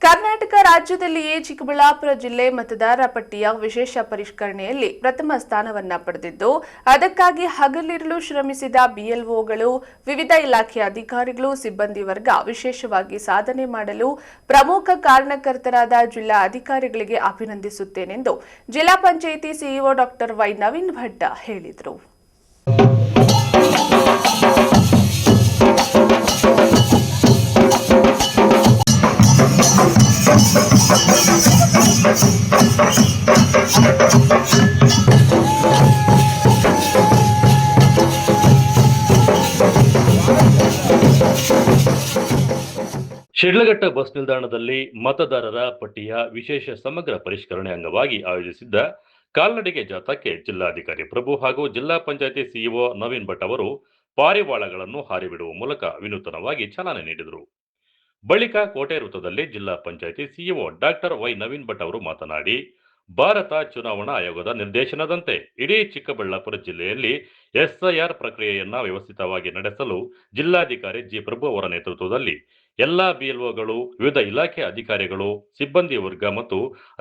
ಕರ್ನಾಟಕ ರಾಜ್ಯದಲ್ಲಿಯೇ ಚಿಕ್ಕಬಳ್ಳಾಪುರ ಜಿಲ್ಲೆ ಮತದಾರ ಪಟ್ಟಿಯ ವಿಶೇಷ ಪರಿಷ್ಕರಣೆಯಲ್ಲಿ ಪ್ರಥಮ ಸ್ಥಾನವನ್ನ ಪಡೆದಿದ್ದು, ಅದಕ್ಕಾಗಿ ಹಗಲಿರುಳು ಶ್ರಮಿಸಿದ ಬಿಎಲ್ಒಗಳು, ವಿವಿಧ ಇಲಾಖೆಯ ಅಧಿಕಾರಿಗಳು, ಸಿಬ್ಬಂದಿ ವರ್ಗ ವಿಶೇಷವಾಗಿ ಸಾಧನೆ ಮಾಡಲು ಪ್ರಮುಖ ಕಾರಣಕರ್ತರಾದ ಜಿಲ್ಲಾ ಅಧಿಕಾರಿಗಳಿಗೆ ಅಭಿನಂದಿಸುತ್ತೇನೆಂದು ಜಿಲ್ಲಾ panchayat CEO doctor Y Naveen Bhat ಹೇಳಿದರು. ಶಿಡ್ಲಘಟ್ಟ ಬಸ್ ನಿಲ್ದಾಣದಲ್ಲಿ ಮತದಾರರ ಪಟ್ಟಿಯ ವಿಶೇಷ ಸಮಗ್ರ ಪರಿಷ್ಕರಣೆ ಅಂಗವಾಗಿ ಆಯೋಜಿಸಿದ್ದ ಕಾಲ್ನಡಿಗೆ ಜಾಥಾಕ್ಕೆ ಜಿಲ್ಲಾಧಿಕಾರಿ ಪ್ರಭು ಹಾಗೂ ಜಿಲ್ಲಾ ಪಂಚಾಯಿತಿ ಸಿಇಒ ನವೀನ್ ಭಟ್ ಅವರು ಪಾರಿವಾಳಗಳನ್ನು ಹಾರಿಬಿಡುವ ಮೂಲಕ ವಿನೂತನವಾಗಿ ಚಾಲನೆ ನೀಡಿದರು. ಬಳಿಕ ಕೋಟೆ ವೃತ್ತದಲ್ಲಿ ಜಿಲ್ಲಾ panchayat CEO doctor Y Naveen Bhat ಅವರು ಮಾತನಾಡಿ, ಭಾರತ ಚುನಾವಣಾ ಆಯೋಗದ ನಿರ್ದೇಶನದಂತೆ ಇಡೀ ಚಿಕ್ಕಬಳ್ಳಾಪುರ ಜಿಲ್ಲೆಯಲ್ಲಿ ಎಸ್ಐಆರ್ ಪ್ರಕ್ರಿಯೆಯನ್ನ ವ್ಯವಸ್ಥಿತವಾಗಿ ನಡೆಸಲು ಜಿಲ್ಲಾಧಿಕಾರಿ ಜಿ ಪ್ರಭು ಅವರ ನೇತೃತ್ವದಲ್ಲಿ ಎಲ್ಲಾ ಬಿಎಲ್ಒಗಳು, ವಿವಿಧ ಇಲಾಖೆ ಅಧಿಕಾರಿಗಳು, ಸಿಬ್ಬಂದಿ ವರ್ಗ ಮತ್ತು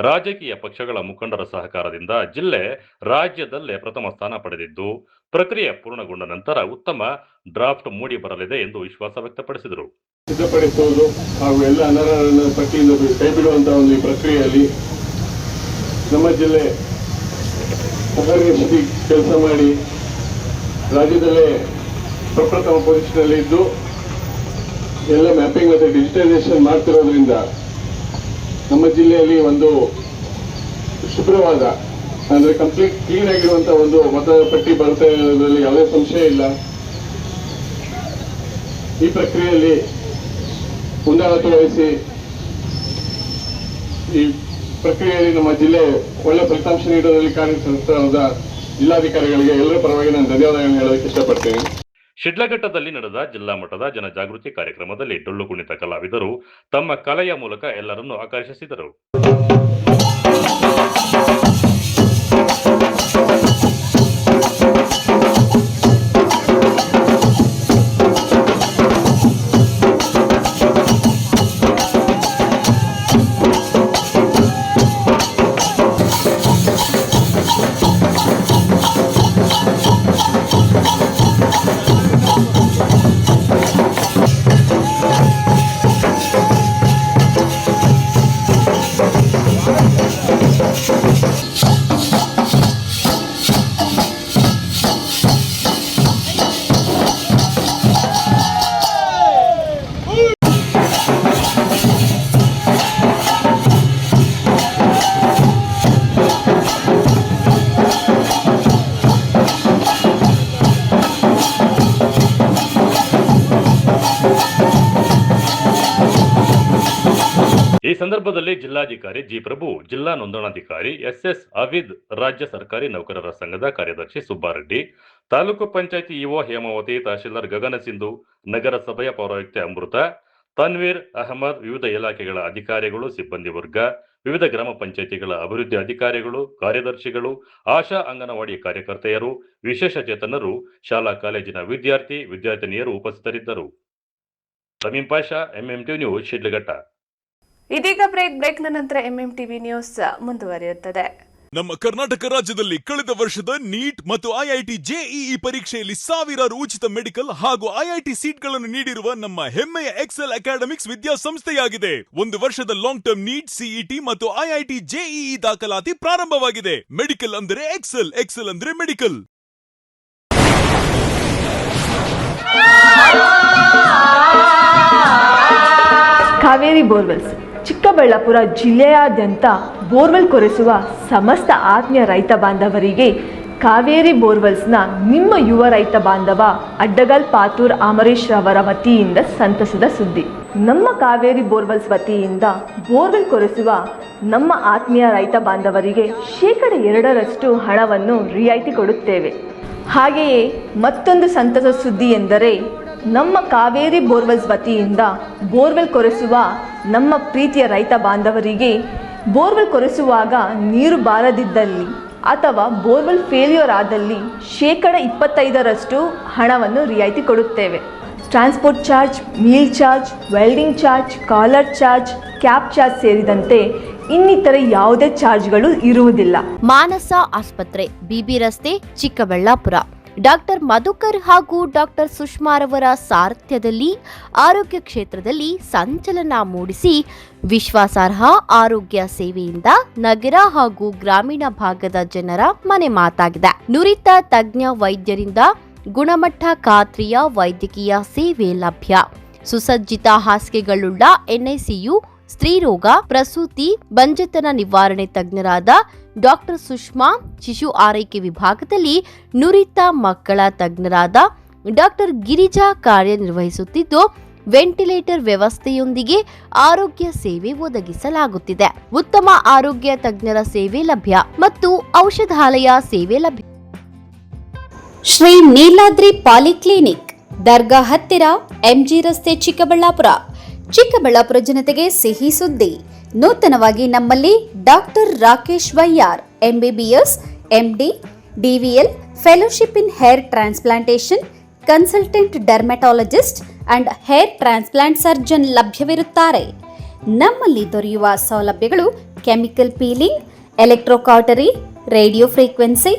ರಾಜಕೀಯ ಪಕ್ಷಗಳ ಮುಖಂಡರ ಸಹಕಾರದಿಂದ ಜಿಲ್ಲೆ ರಾಜ್ಯದಲ್ಲೇ ಪ್ರಥಮ ಸ್ಥಾನ ಪಡೆದಿದ್ದು, ಪ್ರಕ್ರಿಯೆ ಪೂರ್ಣಗೊಂಡ ನಂತರ ಉತ್ತಮ ಡ್ರಾಫ್ಟ್ ಮೂಡಿ ಬರಲಿದೆ ಎಂದು ವಿಶ್ವಾಸ ವ್ಯಕ್ತಪಡಿಸಿದರು. ಸಿದ್ಧಪಡಿಸುವುದು ಹಾಗೂ ಎಲ್ಲ ಅನರ್ಹರನ್ನು ಪಟ್ಟಿಯಿಂದ ಕೈಬಿಡುವಂತಹ ಒಂದು ಈ ಪ್ರಕ್ರಿಯೆಯಲ್ಲಿ ನಮ್ಮ ಜಿಲ್ಲೆ ಅಹರ್ನಿಶಿ ಕೆಲಸ ಮಾಡಿ ರಾಜ್ಯದಲ್ಲೇ ಪ್ರಪ್ರಥಮ ಪೊಸಿಷನಲ್ಲಿ ಇದ್ದು ಎಲ್ಲ ಮ್ಯಾಪಿಂಗ್ ಮತ್ತು ಡಿಜಿಟಲೈಸೇಷನ್ ಮಾಡ್ತಿರೋದ್ರಿಂದ ನಮ್ಮ ಜಿಲ್ಲೆಯಲ್ಲಿ ಒಂದು ಶುಭ್ರವಾದ ಅಂದ್ರೆ ಕಂಪ್ಲೀಟ್ ಕ್ಲೀನ್ ಆಗಿರುವಂತ ಒಂದು ಮತಪಟ್ಟಿ ಬರುತ್ತೆ ಅನ್ನೋದ್ರಲ್ಲಿ ಯಾವುದೇ ಸಂಶಯ ಇಲ್ಲ. ಈ ಪ್ರಕ್ರಿಯೆಯಲ್ಲಿ ಮುಂದಾಳತ್ವ ವಹಿಸಿ ಈ ಪ್ರಕ್ರಿಯೆಯಲ್ಲಿ ನಮ್ಮ ಜಿಲ್ಲೆ ಒಳ್ಳೆ ಫಲಿತಾಂಶ ನೀಡುವುದರಲ್ಲಿ ಕಾರ್ಯನಿರ್ವಹಿಸಿದ ಜಿಲ್ಲಾಧಿಕಾರಿಗಳಿಗೆ ಎಲ್ಲರ ಪರವಾಗಿ ನಾನು ಧನ್ಯವಾದಗಳನ್ನು ಹೇಳೋದಕ್ಕೆ ಇಷ್ಟಪಡ್ತೇನೆ. ಶಿಡ್ಲಘಟ್ಟದಲ್ಲಿ ನಡೆದ ಜಿಲ್ಲಾ ಮಟ್ಟದ ಜನಜಾಗೃತಿ ಕಾರ್ಯಕ್ರಮದಲ್ಲಿ ಡೊಳ್ಳು ಕುಣಿತ ಕಲಾವಿದರು ತಮ್ಮ ಕಲೆಯ ಮೂಲಕ ಎಲ್ಲರನ್ನೂ ಆಕರ್ಷಿಸಿದರು. ಈ ಸಂದರ್ಭದಲ್ಲಿ ಜಿಲ್ಲಾಧಿಕಾರಿ ಜಿ ಪ್ರಭು, ಜಿಲ್ಲಾ ನೋಂದಣಾಧಿಕಾರಿ ಎಸ್ಎಸ್ ಆವಿದ್, ರಾಜ್ಯ ಸರ್ಕಾರಿ ನೌಕರರ ಸಂಘದ ಕಾರ್ಯದರ್ಶಿ ಸುಬ್ಬಾರೆಡ್ಡಿ, ತಾಲೂಕು ಪಂಚಾಯಿತಿ ಇಒ ಹೇಮಾವತಿ, ತಹಶೀಲ್ದಾರ್ ಗಗನ ಸಿಂಧು, ನಗರಸಭೆಯ ಪೌರಾಯುಕ್ತೆ ಅಮೃತ, ತನ್ವೀರ್ ಅಹಮದ್, ವಿವಿಧ ಇಲಾಖೆಗಳ ಅಧಿಕಾರಿಗಳು, ಸಿಬ್ಬಂದಿ ವರ್ಗ, ವಿವಿಧ ಗ್ರಾಮ ಪಂಚಾಯಿತಿಗಳ ಅಭಿವೃದ್ಧಿ ಅಧಿಕಾರಿಗಳು, ಕಾರ್ಯದರ್ಶಿಗಳು, ಆಶಾ ಅಂಗನವಾಡಿ ಕಾರ್ಯಕರ್ತೆಯರು, ವಿಶೇಷ ಚೇತನರು, ಶಾಲಾ ಕಾಲೇಜಿನ ವಿದ್ಯಾರ್ಥಿನಿಯರು ಉಪಸ್ಥಿತರಿದ್ದರು. ತಮೀಂ ಪಾಷಾ, ಎಂಎಂಟಿವಿ ನ್ಯೂಸ್, ಶಿಡ್ಲಘಟ್ಟ. ಇದೀಗ ಬ್ರೇಕ್ನ ನಂತರ ಎಂಎಂಟಿವಿ ನ್ಯೂಸ್ ಮುಂದುವರಿಯುತ್ತದೆ. ನಮ್ಮ ಕರ್ನಾಟಕ ರಾಜ್ಯದಲ್ಲಿ ಕಳೆದ ವರ್ಷದ ನೀಟ್ ಮತ್ತು ಐಐಟಿ ಜೆಇಇ ಪರೀಕ್ಷೆಯಲ್ಲಿ ಸಾವಿರಾರು ಉಚಿತ ಮೆಡಿಕಲ್ ಹಾಗೂ ಐಐಟಿ ಸೀಟ್ಗಳನ್ನು ನೀಡಿರುವ ನಮ್ಮ ಹೆಮ್ಮೆಯ ಎಕ್ಸೆಲ್ ಅಕಾಡೆಮಿಕ್ಸ್ ವಿದ್ಯಾಸಂಸ್ಥೆಯಾಗಿದೆ. ಒಂದು ವರ್ಷದ ಲಾಂಗ್ ಟರ್ಮ್ ನೀಟ್, ಸಿಇಟಿ ಮತ್ತು ಐಐಟಿ ಜೆಇಇ ದಾಖಲಾತಿ ಪ್ರಾರಂಭವಾಗಿದೆ. ಮೆಡಿಕಲ್ ಅಂದರೆ ಎಕ್ಸೆಲ್, ಎಕ್ಸೆಲ್ ಅಂದರೆ ಮೆಡಿಕಲ್. ಕಾವೇರಿ ಬೋರ್ವೆಲ್ಸ್ ಚಿಕ್ಕಬಳ್ಳಾಪುರ ಜಿಲ್ಲೆಯಾದ್ಯಂತ ಬೋರ್ವೆಲ್ ಕೊರೆಸುವ ಸಮಸ್ತ ಆತ್ಮೀಯ ರೈತ ಬಾಂಧವರಿಗೆ ಕಾವೇರಿ ಬೋರ್ವೆಲ್ಸ್ನ ನಿಮ್ಮ ಯುವ ರೈತ ಬಾಂಧವ ಅಡ್ಡಗಲ್ ಪಾತೂರ್ ಅಮರೀಶ್ ರವರ ವತಿಯಿಂದ ಸಂತಸದ ಸುದ್ದಿ. ನಮ್ಮ ಕಾವೇರಿ ಬೋರ್ವೆಲ್ಸ್ ವತಿಯಿಂದ ಬೋರ್ವೆಲ್ ಕೊರೆಸುವ ನಮ್ಮ ಆತ್ಮೀಯ ರೈತ ಬಾಂಧವರಿಗೆ 2% ಹಣವನ್ನು ರಿಯಾಯಿತಿ ಕೊಡುತ್ತೇವೆ. ಹಾಗೆಯೇ ಮತ್ತೊಂದು ಸಂತಸ ಸುದ್ದಿ ಎಂದರೆ ನಮ್ಮ ಕಾವೇರಿ ಬೋರ್ವೆಲ್ಸ್ ವತಿಯಿಂದ ಬೋರ್ವೆಲ್ ಕೊರೆಸುವ ನಮ್ಮ ಪ್ರೀತಿಯ ರೈತ ಬಾಂಧವರಿಗೆ ಬೋರ್ವೆಲ್ ಕೊರೆಸುವಾಗ ನೀರು ಬಾರದಿದ್ದಲ್ಲಿ ಅಥವಾ ಬೋರ್ವೆಲ್ ಫೇಲ್ಯೂರ್ ಆದಲ್ಲಿ 25% ಹಣವನ್ನು ರಿಯಾಯಿತಿ ಕೊಡುತ್ತೇವೆ. Transport charge, meal charge, welding charge, collar charge, cab charge ಸೇರಿದಂತೆ ಇನ್ನಿತರೆ ಯಾವುದೇ ಚಾರ್ಜ್ಗಳು ಇರುವುದಿಲ್ಲ. ಮಾನಸ ಆಸ್ಪತ್ರೆ, ಬಿಬಿ ರಸ್ತೆ, ಚಿಕ್ಕಬಳ್ಳಾಪುರ. ಡಾಕ್ಟರ್ ಮಧುಕರ್ ಹಾಗೂ ಡಾಕ್ಟರ್ ಸುಷ್ಮಾರವರ ಸಾರಥ್ಯದಲ್ಲಿ ಆರೋಗ್ಯ ಕ್ಷೇತ್ರದಲ್ಲಿ ಸಂಚಲನ ಮೂಡಿಸಿ ವಿಶ್ವಾಸಾರ್ಹ ಆರೋಗ್ಯ ಸೇವೆಯಿಂದ ನಗರ ಹಾಗೂ ಗ್ರಾಮೀಣ ಭಾಗದ ಜನರ ಮನೆ ಮಾತಾಗಿದೆ. ನುರಿತ ತಜ್ಞ ವೈದ್ಯರಿಂದ ಗುಣಮಟ್ಟ ಖಾತ್ರಿಯ ವೈದ್ಯಕೀಯ ಸೇವೆ ಲಭ್ಯ. ಸುಸಜ್ಜಿತ ಹಾಸಿಗೆಗಳುಳ್ಳ ಎನ್ಐಸಿಯು, ಸ್ತ್ರೀರೋಗ, ಪ್ರಸೂತಿ, ಬಂಜೆತನ ನಿವಾರಣೆ ತಜ್ಞರಾದ ಡಾಕ್ಟರ್ ಸುಷ್ಮಾ, ಶಿಶು ಆರೈಕೆ ವಿಭಾಗದಲ್ಲಿ ನುರಿತ ಮಕ್ಕಳ ತಜ್ಞರಾದ ಡಾಕ್ಟರ್ ಗಿರಿಜಾ ಕಾರ್ಯನಿರ್ವಹಿಸುತ್ತಿದ್ದು, ವೆಂಟಿಲೇಟರ್ ವ್ಯವಸ್ಥೆಯೊಂದಿಗೆ ಆರೋಗ್ಯ ಸೇವೆ ಒದಗಿಸಲಾಗುತ್ತಿದೆ. ಉತ್ತಮ ಆರೋಗ್ಯ ತಜ್ಞರ ಸೇವೆ ಲಭ್ಯ ಮತ್ತು ಔಷಧಾಲಯ ಸೇವೆ ಲಭ್ಯ. ಶ್ರೀ ನೀಲಾದ್ರಿ ಪಾಲಿಕ್ಲಿನಿಕ್, ದರ್ಗಾ ಹತ್ತಿರ, ಎಂಜಿ ರಸ್ತೆ, ಚಿಕ್ಕಬಳ್ಳಾಪುರ. ಚಿಕ್ಕಬಳ್ಳಾಪುರ ಜನತೆಗೆ ಸಿಹಿ ಸುದ್ದಿ. ನೂತನವಾಗಿ ನಮ್ಮಲ್ಲಿ ಡಾಕ್ಟರ್ ರಾಕೇಶ್ ವೈಯಾರ್, MBBS, MD, DVL, fellowship in hair transplantation, consultant dermatologist and hair transplant surgeon ಲಭ್ಯವಿರುತ್ತಾರೆ. ನಮ್ಮಲ್ಲಿ ದೊರೆಯುವ ಸೌಲಭ್ಯಗಳು chemical peeling, electrocautery, radio frequency,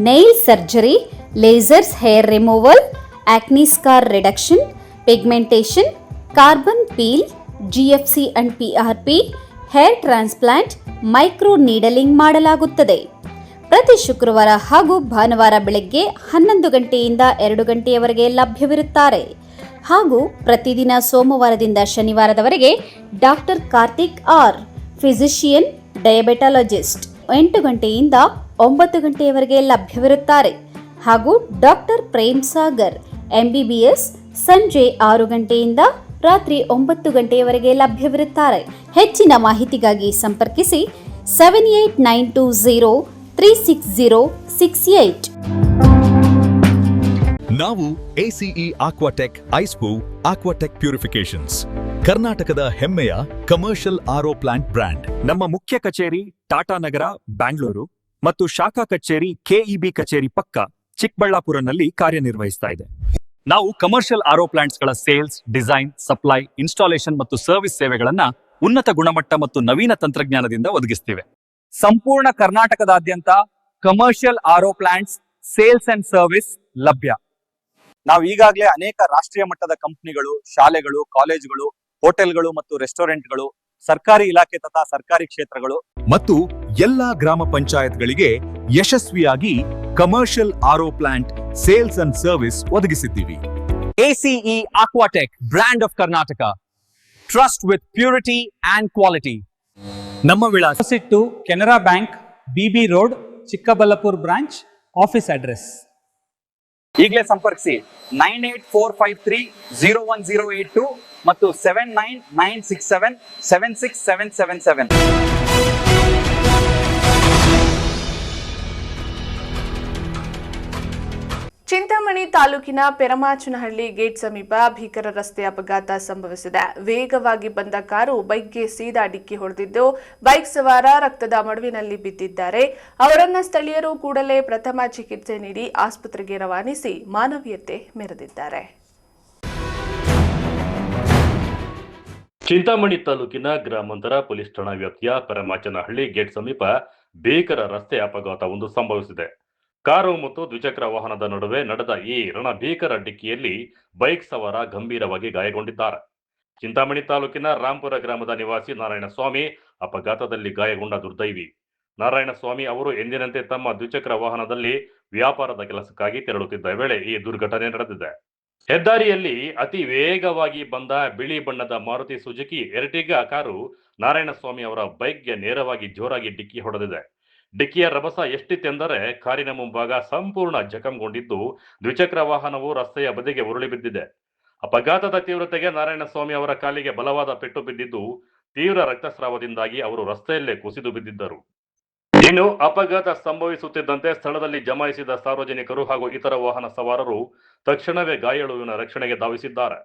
nail surgery, lasers hair removal, acne scar reduction, pigmentation, carbon peel, GFC and PRP, hair transplant, micro needling ಮಾಡಲಾಗುತ್ತದೆ. ಪ್ರತಿ ಶುಕ್ರವಾರ ಹಾಗೂ ಭಾನುವಾರ ಬೆಳಗ್ಗೆ 11 ಗಂಟೆಯಿಂದ 2 ಗಂಟೆಯವರೆಗೆ ಲಭ್ಯವಿರುತ್ತಾರೆ. ಹಾಗೂ ಪ್ರತಿದಿನ ಸೋಮವಾರದಿಂದ ಶನಿವಾರದವರೆಗೆ ಡಾಕ್ಟರ್ ಕಾರ್ತಿಕ್ ಆರ್, ಫಿಸಿಷಿಯನ್, ಡಯಾಬೆಟಾಲಜಿಸ್ಟ್ 8 ಗಂಟೆಯಿಂದ 9 ಗಂಟೆಯವರೆಗೆ ಲಭ್ಯವಿರುತ್ತಾರೆ ಹಾಗೂ ಡಾಕ್ಟರ್ ಪ್ರೇಮ್ ಸಾಗರ್ MBBS ಸಂಜೆ 6 ಗಂಟೆಯಿಂದ ರಾತ್ರಿ 9 ಗಂಟೆಯವರೆಗೆ ಲಭ್ಯವಿರುತ್ತಾರೆ. ಹೆಚ್ಚಿನ ಮಾಹಿತಿಗಾಗಿ ಸಂಪರ್ಕಿಸಿ 7892036068. ನಾವು ACE ಆಕ್ವಾಟೆಕ್ ಐಸ್ಪೂ ಆಕ್ವಾಟೆಕ್ ಪ್ಯೂರಿಫಿಕೇಶನ್ಸ್ ಕರ್ನಾಟಕದ ಹೆಮ್ಮೆಯ ಕಮರ್ಷಿಯಲ್ RO ಪ್ಲಾಂಟ್ ಬ್ರ್ಯಾಂಡ್. ನಮ್ಮ ಮುಖ್ಯ ಕಚೇರಿ ಟಾಟಾನಗರ ಬ್ಯಾಂಗ್ಳೂರು ಮತ್ತು ಶಾಖಾ ಕಚೇರಿ KEB ಕಚೇರಿ ಪಕ್ಕ ಚಿಕ್ಕಬಳ್ಳಾಪುರನಲ್ಲಿ ಕಾರ್ಯನಿರ್ವಹಿಸ್ತಾ ಇದೆ. ನಾವು ಕಮರ್ಷಿಯಲ್ RO ಪ್ಲಾಂಟ್ಸ್ಗಳ ಸೇಲ್ಸ್, ಡಿಸೈನ್, ಸಪ್ಲೈ, ಇನ್ಸ್ಟಾಲೇಷನ್ ಮತ್ತು ಸರ್ವಿಸ್ ಸೇವೆಗಳನ್ನ ಉನ್ನತ ಗುಣಮಟ್ಟ ಮತ್ತು ನವೀನ ತಂತ್ರಜ್ಞಾನದಿಂದ ಒದಗಿಸ್ತಿವೆ. ಸಂಪೂರ್ಣ ಕರ್ನಾಟಕದಾದ್ಯಂತ commercial RO plants sales and service ಲಭ್ಯ. ನಾವು ಈಗಾಗಲೇ ಅನೇಕ ರಾಷ್ಟ್ರೀಯ ಮಟ್ಟದ ಕಂಪನಿಗಳು, ಶಾಲೆಗಳು, ಕಾಲೇಜುಗಳು, ಹೋಟೆಲ್ಗಳು ಮತ್ತು ರೆಸ್ಟೋರೆಂಟ್ಗಳು, ಸರ್ಕಾರಿ ಇಲಾಖೆ ತಥಾ ಸರ್ಕಾರಿ ಕ್ಷೇತ್ರಗಳು ಮತ್ತು ಎಲ್ಲಾ ಗ್ರಾಮ ಪಂಚಾಯತ್ಗಳಿಗೆ ಯಶಸ್ವಿಯಾಗಿ commercial RO plant sales and service ಒದಗಿಸಿದ್ದೀವಿ. ACE Aquatech brand of Karnataka, trust with purity and quality. ನಮ್ಮ ವಿಳಾಸ to Canara bank, BB road, Chikkaballapur branch, office address. ಈಗಲೇ ಸಂಪರ್ಕಿಸಿ 9845301082 ಮತ್ತು 7996776777. ಚಿಂತಾಮಣಿ ತಾಲೂಕಿನ ಪೆರಮಾಚನಹಳ್ಳಿ ಗೇಟ್ ಸಮೀಪ ಭೀಕರ ರಸ್ತೆ ಅಪಘಾತ ಸಂಭವಿಸಿದೆ. ವೇಗವಾಗಿ ಬಂದ ಕಾರು ಬೈಕ್ಗೆ ಸೀದಾ ಡಿಕ್ಕಿ ಹೊಡೆದಿದ್ದು, ಬೈಕ್ ಸವಾರ ರಕ್ತದ ಮಡುವಿನಲ್ಲಿ ಬಿದ್ದಿದ್ದಾರೆ. ಅವರನ್ನ ಸ್ಥಳೀಯರು ಕೂಡಲೇ ಪ್ರಥಮ ಚಿಕಿತ್ಸೆ ನೀಡಿ ಆಸ್ಪತ್ರೆಗೆ ರವಾನಿಸಿ ಮಾನವೀಯತೆ ಮೆರೆದಿದ್ದಾರೆ. ಚಿಂತಾಮಣಿ ತಾಲೂಕಿನ ಗ್ರಾಮಾಂತರ ಪೊಲೀಸ್ ಠಾಣಾ ವ್ಯಾಪ್ತಿಯ ಪೆರಮಾಚನಹಳ್ಳಿ ಗೇಟ್ ಸಮೀಪ ಭೀಕರ ರಸ್ತೆ ಅಪಘಾತವೊಂದು ಸಂಭವಿಸಿದೆ. ಕಾರು ಮತ್ತು ದ್ವಿಚಕ್ರ ವಾಹನದ ನಡುವೆ ನಡೆದ ಈ ರಣಭೀಕರ ಡಿಕ್ಕಿಯಲ್ಲಿ ಬೈಕ್ ಸವಾರ ಗಂಭೀರವಾಗಿ ಗಾಯಗೊಂಡಿದ್ದಾರೆ. ಚಿಂತಾಮಣಿ ತಾಲೂಕಿನ ರಾಂಪುರ ಗ್ರಾಮದ ನಿವಾಸಿ ನಾರಾಯಣಸ್ವಾಮಿ ಅಪಘಾತದಲ್ಲಿ ಗಾಯಗೊಂಡ ದುರ್ದೈವಿ. ನಾರಾಯಣಸ್ವಾಮಿ ಅವರು ಎಂದಿನಂತೆ ತಮ್ಮ ದ್ವಿಚಕ್ರ ವಾಹನದಲ್ಲಿ ವ್ಯಾಪಾರದ ಕೆಲಸಕ್ಕಾಗಿ ತೆರಳುತ್ತಿದ್ದ ವೇಳೆ ಈ ದುರ್ಘಟನೆ ನಡೆದಿದೆ. ಹೆದ್ದಾರಿಯಲ್ಲಿ ಅತಿ ವೇಗವಾಗಿ ಬಂದ ಬಿಳಿ ಬಣ್ಣದ Maruti Suzuki Ertiga car Narayanaswamy ಅವರ ಬೈಕ್ಗೆ ನೇರವಾಗಿ ಜೋರಾಗಿ ಡಿಕ್ಕಿ ಹೊಡೆದಿದೆ. ಡಿಕ್ಕಿಯ ರಭಸ ಎಷ್ಟಿತ್ತೆಂದರೆ ಕಾರಿನ ಮುಂಭಾಗ ಸಂಪೂರ್ಣ ಜಖಂಗೊಂಡಿದ್ದು, ದ್ವಿಚಕ್ರ ವಾಹನವು ರಸ್ತೆಯ ಬದಿಗೆ ಉರುಳಿ ಬಿದ್ದಿದೆ. ಅಪಘಾತದ ತೀವ್ರತೆಗೆ ನಾರಾಯಣಸ್ವಾಮಿ ಅವರ ಕಾಲಿಗೆ ಬಲವಾದ ಪೆಟ್ಟು ಬಿದ್ದಿದ್ದು, ತೀವ್ರ ರಕ್ತಸ್ರಾವದಿಂದಾಗಿ ಅವರು ರಸ್ತೆಯಲ್ಲೇ ಕುಸಿದು ಬಿದ್ದಿದ್ದರು. ಇನ್ನು ಅಪಘಾತ ಸಂಭವಿಸುತ್ತಿದ್ದಂತೆ ಸ್ಥಳದಲ್ಲಿ ಜಮಾಯಿಸಿದ ಸಾರ್ವಜನಿಕರು ಹಾಗೂ ಇತರ ವಾಹನ ಸವಾರರು ತಕ್ಷಣವೇ ಗಾಯಾಳುವಿನ ರಕ್ಷಣೆಗೆ ಧಾವಿಸಿದ್ದಾರೆ.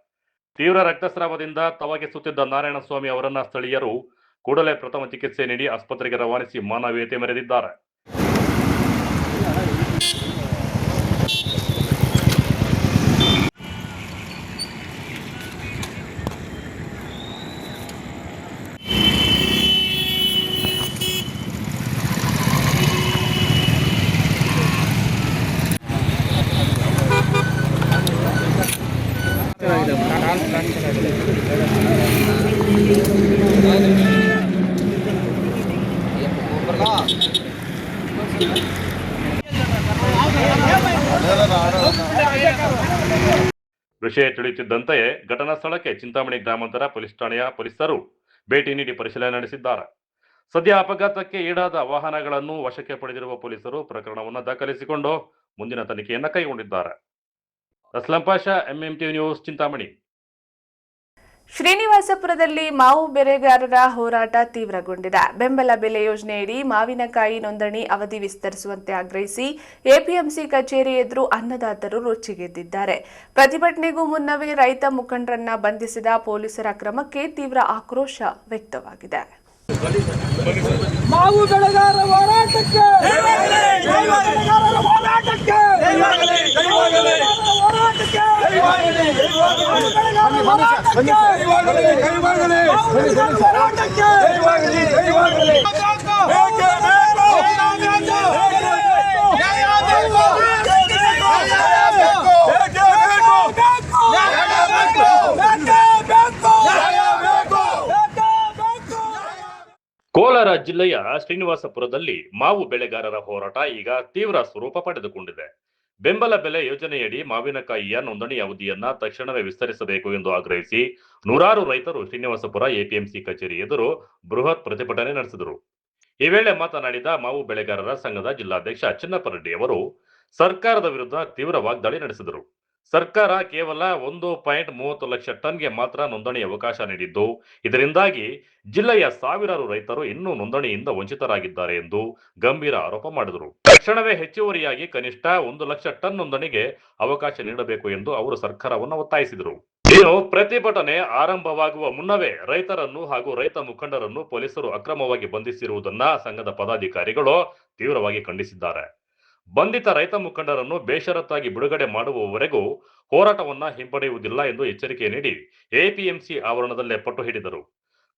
ತೀವ್ರ ರಕ್ತಸ್ರಾವದಿಂದ ತವಗಿಸುತ್ತಿದ್ದ ನಾರಾಯಣಸ್ವಾಮಿ ಅವರನ್ನ ಸ್ಥಳೀಯರು ಕೂಡಲೇ ಪ್ರಥಮ ಚಿಕಿತ್ಸೆ ನೀಡಿ ಆಸ್ಪತ್ರೆಗೆ ರವಾನಿಸಿ ಮಾನವೀಯತೆ ಮೆರೆದಿದ್ದಾರೆ. ವಿಷಯ ತಿಳಿಯುತ್ತಿದ್ದಂತೆಯೇ ಘಟನಾ ಸ್ಥಳಕ್ಕೆ ಚಿಂತಾಮಣಿ ಗ್ರಾಮಾಂತರ ಪೊಲೀಸ್ ಠಾಣೆಯ ಪೊಲೀಸರು ಭೇಟಿ ನೀಡಿ ಪರಿಶೀಲನೆ ನಡೆಸಿದ್ದಾರೆ. ಸದ್ಯ ಅಪಘಾತಕ್ಕೆ ಈಡಾದ ವಾಹನಗಳನ್ನು ವಶಕ್ಕೆ ಪಡೆದಿರುವ ಪೊಲೀಸರು ಪ್ರಕರಣವನ್ನು ದಾಖಲಿಸಿಕೊಂಡು ಮುಂದಿನ ತನಿಖೆಯನ್ನು ಕೈಗೊಂಡಿದ್ದಾರೆ. Aslam Pasha, MMTV news, Chintamani. ಶ್ರೀನಿವಾಸಪುರದಲ್ಲಿ ಮಾವು ಬೆಳೆಗಾರರ ಹೋರಾಟ ತೀವ್ರಗೊಂಡಿದೆ. ಬೆಂಬಲ ಬೆಲೆ ಯೋಜನೆಯಡಿ ಮಾವಿನಕಾಯಿ ನೋಂದಣಿ ಅವಧಿ ವಿಸ್ತರಿಸುವಂತೆ ಆಗ್ರಹಿಸಿ ಎಪಿಎಂಸಿ ಕಚೇರಿ ಎದುರು ಅನ್ನದಾತರು ರೊಚ್ಚಿಗೆದ್ದಿದ್ದಾರೆ. ಪ್ರತಿಭಟನೆಗೂ ಮುನ್ನವೇ ರೈತ ಮುಖಂಡರನ್ನ ಬಂಧಿಸಿದ ಪೊಲೀಸರ ಕ್ರಮಕ್ಕೆ ತೀವ್ರ ಆಕ್ರೋಶ ವ್ಯಕ್ತವಾಗಿದೆ. ಮಾವು ಬೆಳೆಗಾರರ ಹೋರಾಟಕ್ಕೆ ಕೋಲಾರ ಜಿಲ್ಲೆಯ ಶ್ರೀನಿವಾಸಪುರದಲ್ಲಿ ಮಾವು ಬೆಳೆಗಾರರ ಹೋರಾಟ ಈಗ ತೀವ್ರ ಸ್ವರೂಪ ಪಡೆದುಕೊಂಡಿದೆ. ಬೆಂಬಲ ಬೆಲೆ ಯೋಜನೆಯಡಿ ಮಾವಿನಕಾಯಿಯ ನೋಂದಣಿ ಅವಧಿಯನ್ನ ತಕ್ಷಣವೇ ವಿಸ್ತರಿಸಬೇಕು ಎಂದು ಆಗ್ರಹಿಸಿ ನೂರಾರು ರೈತರು ಶ್ರೀನಿವಾಸಪುರ ಎಪಿಎಂಸಿ ಕಚೇರಿ ಎದುರು ಬೃಹತ್ ಪ್ರತಿಭಟನೆ ನಡೆಸಿದರು. ಈ ವೇಳೆ ಮಾತನಾಡಿದ ಮಾವು ಬೆಳೆಗಾರರ ಸಂಘದ ಜಿಲ್ಲಾಧ್ಯಕ್ಷ ಚಿನ್ನಪ್ಪ ರೆಡ್ಡಿ ಅವರು ಸರ್ಕಾರದ ವಿರುದ್ಧ ತೀವ್ರ ವಾಗ್ದಾಳಿ ನಡೆಸಿದರು. ಸರ್ಕಾರ ಕೇವಲ 1.30 ಲಕ್ಷ ಟನ್ಗೆ ಮಾತ್ರ ನೋಂದಣಿ ಅವಕಾಶ ನೀಡಿದ್ದು, ಇದರಿಂದಾಗಿ ಜಿಲ್ಲೆಯ ಸಾವಿರಾರು ರೈತರು ಇನ್ನೂ ನೋಂದಣಿಯಿಂದ ವಂಚಿತರಾಗಿದ್ದಾರೆ ಎಂದು ಗಂಭೀರ ಆರೋಪ ಮಾಡಿದರು. ತಕ್ಷಣವೇ ಹೆಚ್ಚುವರಿಯಾಗಿ ಕನಿಷ್ಠ 1 ಲಕ್ಷ ಟನ್ ನೋಂದಣಿಗೆ ಅವಕಾಶ ನೀಡಬೇಕು ಎಂದು ಅವರು ಸರ್ಕಾರವನ್ನು ಒತ್ತಾಯಿಸಿದರು. ಇನ್ನು ಪ್ರತಿಭಟನೆ ಆರಂಭವಾಗುವ ಮುನ್ನವೇ ರೈತರನ್ನು ಹಾಗೂ ರೈತ ಮುಖಂಡರನ್ನು ಪೊಲೀಸರು ಅಕ್ರಮವಾಗಿ ಬಂಧಿಸಿರುವುದನ್ನ ಸಂಘದ ಪದಾಧಿಕಾರಿಗಳು ತೀವ್ರವಾಗಿ ಖಂಡಿಸಿದ್ದಾರೆ. ಬಂಧಿತ ರೈತ ಮುಖಂಡರನ್ನು ಬೇಷರತ್ತಾಗಿ ಬಿಡುಗಡೆ ಮಾಡುವವರೆಗೂ ಹೋರಾಟವನ್ನ ಹಿಂಪಡೆಯುವುದಿಲ್ಲ ಎಂದು ಎಚ್ಚರಿಕೆ ನೀಡಿ ಎಪಿಎಂಸಿ ಆವರಣದಲ್ಲೇ ಪಟ್ಟು ಹಿಡಿದರು.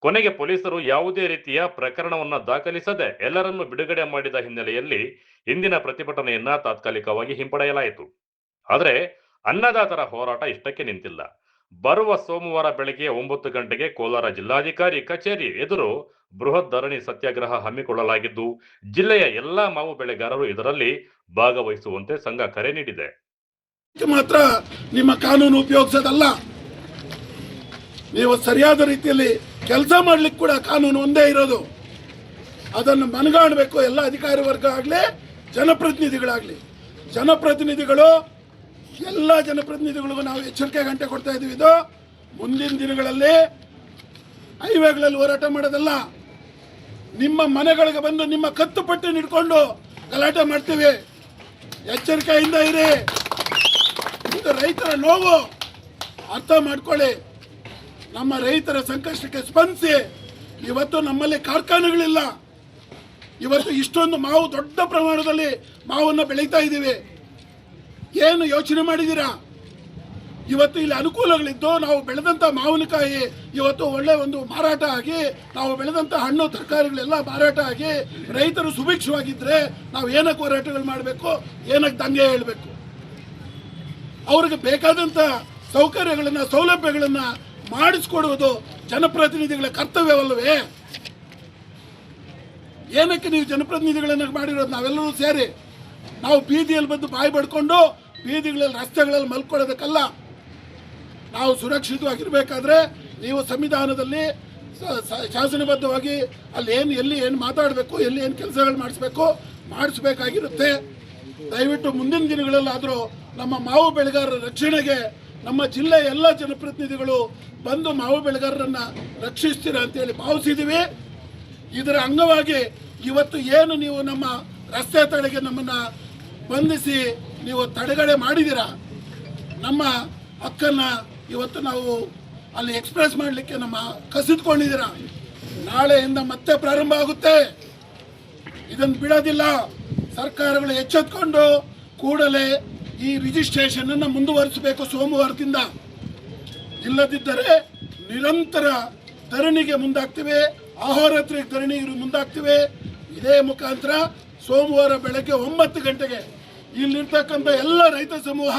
ಕೊನೆಗೆ ಪೊಲೀಸರು ಯಾವುದೇ ರೀತಿಯ ಪ್ರಕರಣವನ್ನ ದಾಖಲಿಸದೆ ಎಲ್ಲರನ್ನೂ ಬಿಡುಗಡೆ ಮಾಡಿದ ಹಿನ್ನೆಲೆಯಲ್ಲಿ ಇಂದಿನ ಪ್ರತಿಭಟನೆಯನ್ನ ತಾತ್ಕಾಲಿಕವಾಗಿ ಹಿಂಪಡೆಯಲಾಯಿತು. ಆದರೆ ಅನ್ನದಾತರ ಹೋರಾಟ ಇಷ್ಟಕ್ಕೆ ನಿಂತಿಲ್ಲ. ಬರುವ ಸೋಮವಾರ ಬೆಳಗ್ಗೆ 9 ಗಂಟೆಗೆ ಕೋಲಾರ ಜಿಲ್ಲಾಧಿಕಾರಿ ಕಚೇರಿ ಎದುರು ಬೃಹತ್ ಧರಣಿ ಸತ್ಯಾಗ್ರಹ ಹಮ್ಮಿಕೊಳ್ಳಲಾಗಿದ್ದು, ಜಿಲ್ಲೆಯ ಎಲ್ಲಾ ಮಾವು ಬೆಳೆಗಾರರು ಇದರಲ್ಲಿ ಭಾಗವಹಿಸುವಂತೆ ಸಂಘ ಕರೆ ನೀಡಿದೆ. ಮಾತ್ರ ನಿಮ್ಮ ಕಾನೂನು ಉಪಯೋಗಿಸೋದಲ್ಲ, ನೀವು ಸರಿಯಾದ ರೀತಿಯಲ್ಲಿ ಕೆಲಸ ಮಾಡ್ಲಿಕ್ಕೆ ಕೂಡ ಕಾನೂನು ಒಂದೇ ಇರೋದು. ಅದನ್ನು ಮನಗಾಣಬೇಕು ಎಲ್ಲ ಅಧಿಕಾರಿ ವರ್ಗ ಆಗಲಿ ಜನಪ್ರತಿನಿಧಿಗಳಾಗಲಿ. ಎಲ್ಲ ಜನಪ್ರತಿನಿಧಿಗಳಿಗೂ ನಾವು ಎಚ್ಚರಿಕೆ ಗಂಟೆ ಕೊಡ್ತಾ ಇದ್ದೀವಿ. ಇದು ಮುಂದಿನ ದಿನಗಳಲ್ಲಿ ಹೈವೇಗಳಲ್ಲಿ ಹೋರಾಟ ಮಾಡೋದಲ್ಲ, ನಿಮ್ಮ ಮನೆಗಳಿಗೆ ಬಂದು ನಿಮ್ಮ ಕತ್ತು ಪಟ್ಟಿ ಹಿಡ್ಕೊಂಡು ಗಲಾಟೆ ಮಾಡ್ತೀವಿ. ಎಚ್ಚರಿಕೆಯಿಂದ ಇರಿ. ಇದು ರೈತರ ನೋವು ಅರ್ಥ ಮಾಡ್ಕೊಳ್ಳಿ. ನಮ್ಮ ರೈತರ ಸಂಕಷ್ಟಕ್ಕೆ ಸ್ಪಂದಿಸಿ. ಇವತ್ತು ನಮ್ಮಲ್ಲಿ ಕಾರ್ಖಾನೆಗಳಿಲ್ಲ. ಇವತ್ತು ಇಷ್ಟೊಂದು ಮಾವು ದೊಡ್ಡ ಪ್ರಮಾಣದಲ್ಲಿ ಮಾವನ್ನು ಬೆಳೀತಾ ಇದ್ದೀವಿ. ಏನು ಯೋಚನೆ ಮಾಡಿದ್ದೀರಾ? ಇವತ್ತು ಇಲ್ಲಿ ಅನುಕೂಲಗಳಿದ್ದು ನಾವು ಬೆಳೆದಂಥ ಮಾವಿನಕಾಯಿ ಇವತ್ತು ಒಳ್ಳೆ ಒಂದು ಮಾರಾಟ ಆಗಿ, ನಾವು ಬೆಳೆದಂಥ ಹಣ್ಣು ತರಕಾರಿಗಳೆಲ್ಲ ಮಾರಾಟ ಆಗಿ ರೈತರು ಸುಭಿಕ್ಷವಾಗಿದ್ದರೆ ನಾವು ಏನಕ್ಕೆ ಹೋರಾಟಗಳು ಮಾಡಬೇಕು, ಏನಕ್ಕೆ ದಂಗೆ ಹೇಳಬೇಕು? ಅವ್ರಿಗೆ ಬೇಕಾದಂಥ ಸೌಕರ್ಯಗಳನ್ನು ಸೌಲಭ್ಯಗಳನ್ನು ಮಾಡಿಸ್ಕೊಡುವುದು ಜನಪ್ರತಿನಿಧಿಗಳ ಕರ್ತವ್ಯವಲ್ಲವೇ? ಏನಕ್ಕೆ ನೀವು ಜನಪ್ರತಿನಿಧಿಗಳನ್ನು ಮಾಡಿರೋದು? ನಾವೆಲ್ಲರೂ ಸೇರಿ ನಾವು ಬೀದಿಯಲ್ಲಿ ಬಂದು ಬಾಯಿ ಬಡ್ಕೊಂಡು ಬೀದಿಗಳಲ್ಲಿ ರಸ್ತೆಗಳಲ್ಲಿ ಮಲ್ಕೊಳ್ಳೋದಕ್ಕಲ್ಲ. ನಾವು ಸುರಕ್ಷಿತವಾಗಿರಬೇಕಾದ್ರೆ ನೀವು ಸಂವಿಧಾನದಲ್ಲಿ ಶಾಸನಬದ್ಧವಾಗಿ ಅಲ್ಲಿ ಎಲ್ಲಿ ಏನು ಮಾತಾಡಬೇಕು, ಎಲ್ಲಿ ಏನು ಕೆಲಸಗಳು ಮಾಡಿಸ್ಬೇಕಾಗಿರುತ್ತೆ. ದಯವಿಟ್ಟು ಮುಂದಿನ ದಿನಗಳಲ್ಲಾದರೂ ನಮ್ಮ ಮಾವು ಬೆಳೆಗಾರರ ರಕ್ಷಣೆಗೆ ನಮ್ಮ ಜಿಲ್ಲೆಯ ಎಲ್ಲ ಜನಪ್ರತಿನಿಧಿಗಳು ಬಂದು ಮಾವು ಬೆಳೆಗಾರರನ್ನು ರಕ್ಷಿಸ್ತೀರಾ ಅಂತೇಳಿ ಭಾವಿಸಿದ್ದೀವಿ. ಇದರ ಅಂಗವಾಗಿ ಇವತ್ತು ಏನು ನೀವು ನಮ್ಮ ರಸ್ತೆ ತಡೆಗೆ ನಮ್ಮನ್ನು ಬಂಧಿಸಿ ನೀವು ತಡೆಗಡೆ ಮಾಡಿದ್ದೀರಾ, ನಮ್ಮ ಹಕ್ಕನ್ನು ಇವತ್ತು ನಾವು ಅಲ್ಲಿ ಎಕ್ಸ್ಪ್ರೆಸ್ ಮಾಡಲಿಕ್ಕೆ ನಮ್ಮ ಕಸಿದುಕೊಂಡಿದ್ದೀರಾ. ನಾಳೆಯಿಂದ ಮತ್ತೆ ಪ್ರಾರಂಭ ಆಗುತ್ತೆ. ಇದನ್ನು ಬಿಡೋದಿಲ್ಲ. ಸರ್ಕಾರಗಳು ಎಚ್ಚೆತ್ಕೊಂಡು ಕೂಡಲೇ ಈ ರಿಜಿಸ್ಟ್ರೇಷನನ್ನು ಮುಂದುವರಿಸಬೇಕು ಸೋಮವಾರದಿಂದ. ಇಲ್ಲದಿದ್ದರೆ ನಿರಂತರ ಧರಣಿಗೆ ಮುಂದಾಗ್ತೇವೆ, ಅಹೋರಾತ್ರಿ ಧರಣಿಗೆ ಮುಂದಾಗ್ತೇವೆ. ಇದೇ ಮುಖಾಂತರ ಸೋಮವಾರ ಬೆಳಗ್ಗೆ 9 ಗಂಟೆಗೆ ಇಲ್ಲಿರ್ತಕ್ಕಂಥ ಎಲ್ಲ ರೈತ ಸಮೂಹ,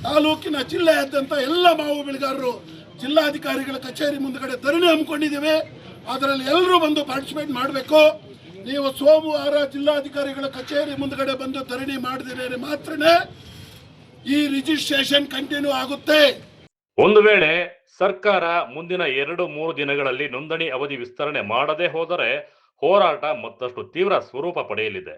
ತಾಲೂಕಿನ ಜಿಲ್ಲೆಯಾದ್ಯಂತ ಎಲ್ಲ ಮಾವು ಬೆಳೆಗಾರರು ಜಿಲ್ಲಾಧಿಕಾರಿಗಳ ಕಚೇರಿ ಮುಂದುಗಡೆ ಧರಣಿ ಹಮ್ಮಿಕೊಂಡಿದ್ದೇವೆ. ಅದರಲ್ಲಿ ಎಲ್ಲರೂ ಬಂದು ಪಾರ್ಟಿಸಿಪೇಟ್ ಮಾಡಬೇಕು. ನೀವು ಸೋಮವಾರ ಜಿಲ್ಲಾಧಿಕಾರಿಗಳ ಕಚೇರಿ ಮುಂದುಗಡೆ ಬಂದು ಧರಣಿ ಮಾಡಿದರೆ ಮಾತ್ರನೇ ಈ ರಿಜಿಸ್ಟ್ರೇಷನ್ ಕಂಟಿನ್ಯೂ ಆಗುತ್ತೆ. ಒಂದು ವೇಳೆ ಸರ್ಕಾರ ಮುಂದಿನ 2-3 ದಿನಗಳಲ್ಲಿ ನೋಂದಣಿ ಅವಧಿ ವಿಸ್ತರಣೆ ಮಾಡದೇ ಹೋದರೆ ಹೋರಾಟ ಮತ್ತಷ್ಟು ತೀವ್ರ ಸ್ವರೂಪ ಪಡೆಯಲಿದೆ.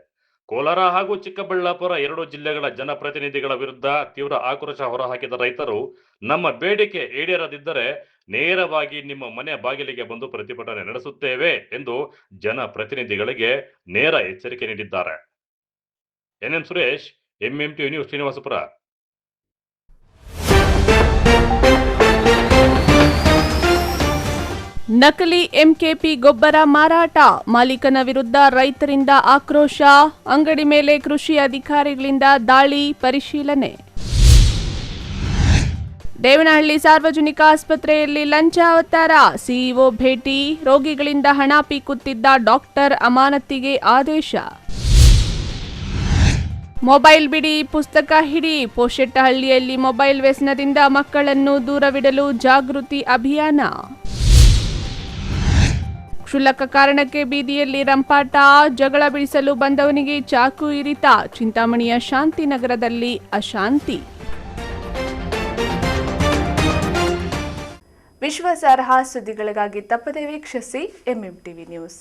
ಕೋಲಾರ ಹಾಗೂ ಚಿಕ್ಕಬಳ್ಳಾಪುರ 2 ಜಿಲ್ಲೆಗಳ ಜನಪ್ರತಿನಿಧಿಗಳ ವಿರುದ್ಧ ತೀವ್ರ ಆಕ್ರೋಶ ಹೊರಹಾಕಿದ ರೈತರು, ನಮ್ಮ ಬೇಡಿಕೆ ಈಡೇರದಿದ್ದರೆ ನೇರವಾಗಿ ನಿಮ್ಮ ಮನೆ ಬಾಗಿಲಿಗೆ ಬಂದು ಪ್ರತಿಭಟನೆ ನಡೆಸುತ್ತೇವೆ ಎಂದು ಜನಪ್ರತಿನಿಧಿಗಳಿಗೆ ನೇರ ಎಚ್ಚರಿಕೆ ನೀಡಿದ್ದಾರೆ. NM Suresh, MMT news, Srinivaspur. ನಕಲಿ ಎಂಕೆಪಿ ಗೊಬ್ಬರ ಮಾರಾಟ, ಮಾಲೀಕನ ವಿರುದ್ಧ ರೈತರಿಂದ ಆಕ್ರೋಶ, ಅಂಗಡಿ ಮೇಲೆ ಕೃಷಿ ಅಧಿಕಾರಿಗಳಿಂದ ದಾಳಿ, ಪರಿಶೀಲನೆ. ದೇವನಹಳ್ಳಿ ಸಾರ್ವಜನಿಕ ಆಸ್ಪತ್ರೆಯಲ್ಲಿ ಲಂಚ ಅವತಾರ, ಸಿಇಒ ಭೇಟಿ, ರೋಗಿಗಳಿಂದ ಹಣ ಪೀಕುತ್ತಿದ್ದ ಡಾಕ್ಟರ್ ಅಮಾನತಿಗೆ ಆದೇಶ. ಮೊಬೈಲ್ ಬಿಡಿ, ಪುಸ್ತಕ ಹಿಡಿ, ಪೋಷೆಟ್ಟಹಳ್ಳಿಯಲ್ಲಿ ಮೊಬೈಲ್ ವ್ಯಸನದಿಂದ ಮಕ್ಕಳನ್ನು ದೂರವಿಡಲು ಜಾಗೃತಿ ಅಭಿಯಾನ. ಕ್ಷುಲ್ಲಕ ಕಾರಣಕ್ಕೆ ಬೀದಿಯಲ್ಲಿ ರಂಪಾಟ, ಜಗಳ ಬಿಡಿಸಲು ಬಂದವನಿಗೆ ಚಾಕು ಇರಿತ, ಚಿಂತಾಮಣಿಯ ಶಾಂತಿನಗರದಲ್ಲಿ ಅಶಾಂತಿ. ವಿಶ್ವಾಸಾರ್ಹ ಸುದ್ದಿಗಳಿಗಾಗಿ ತಪ್ಪದೇ ವೀಕ್ಷಿಸಿ MMTV ನ್ಯೂಸ್.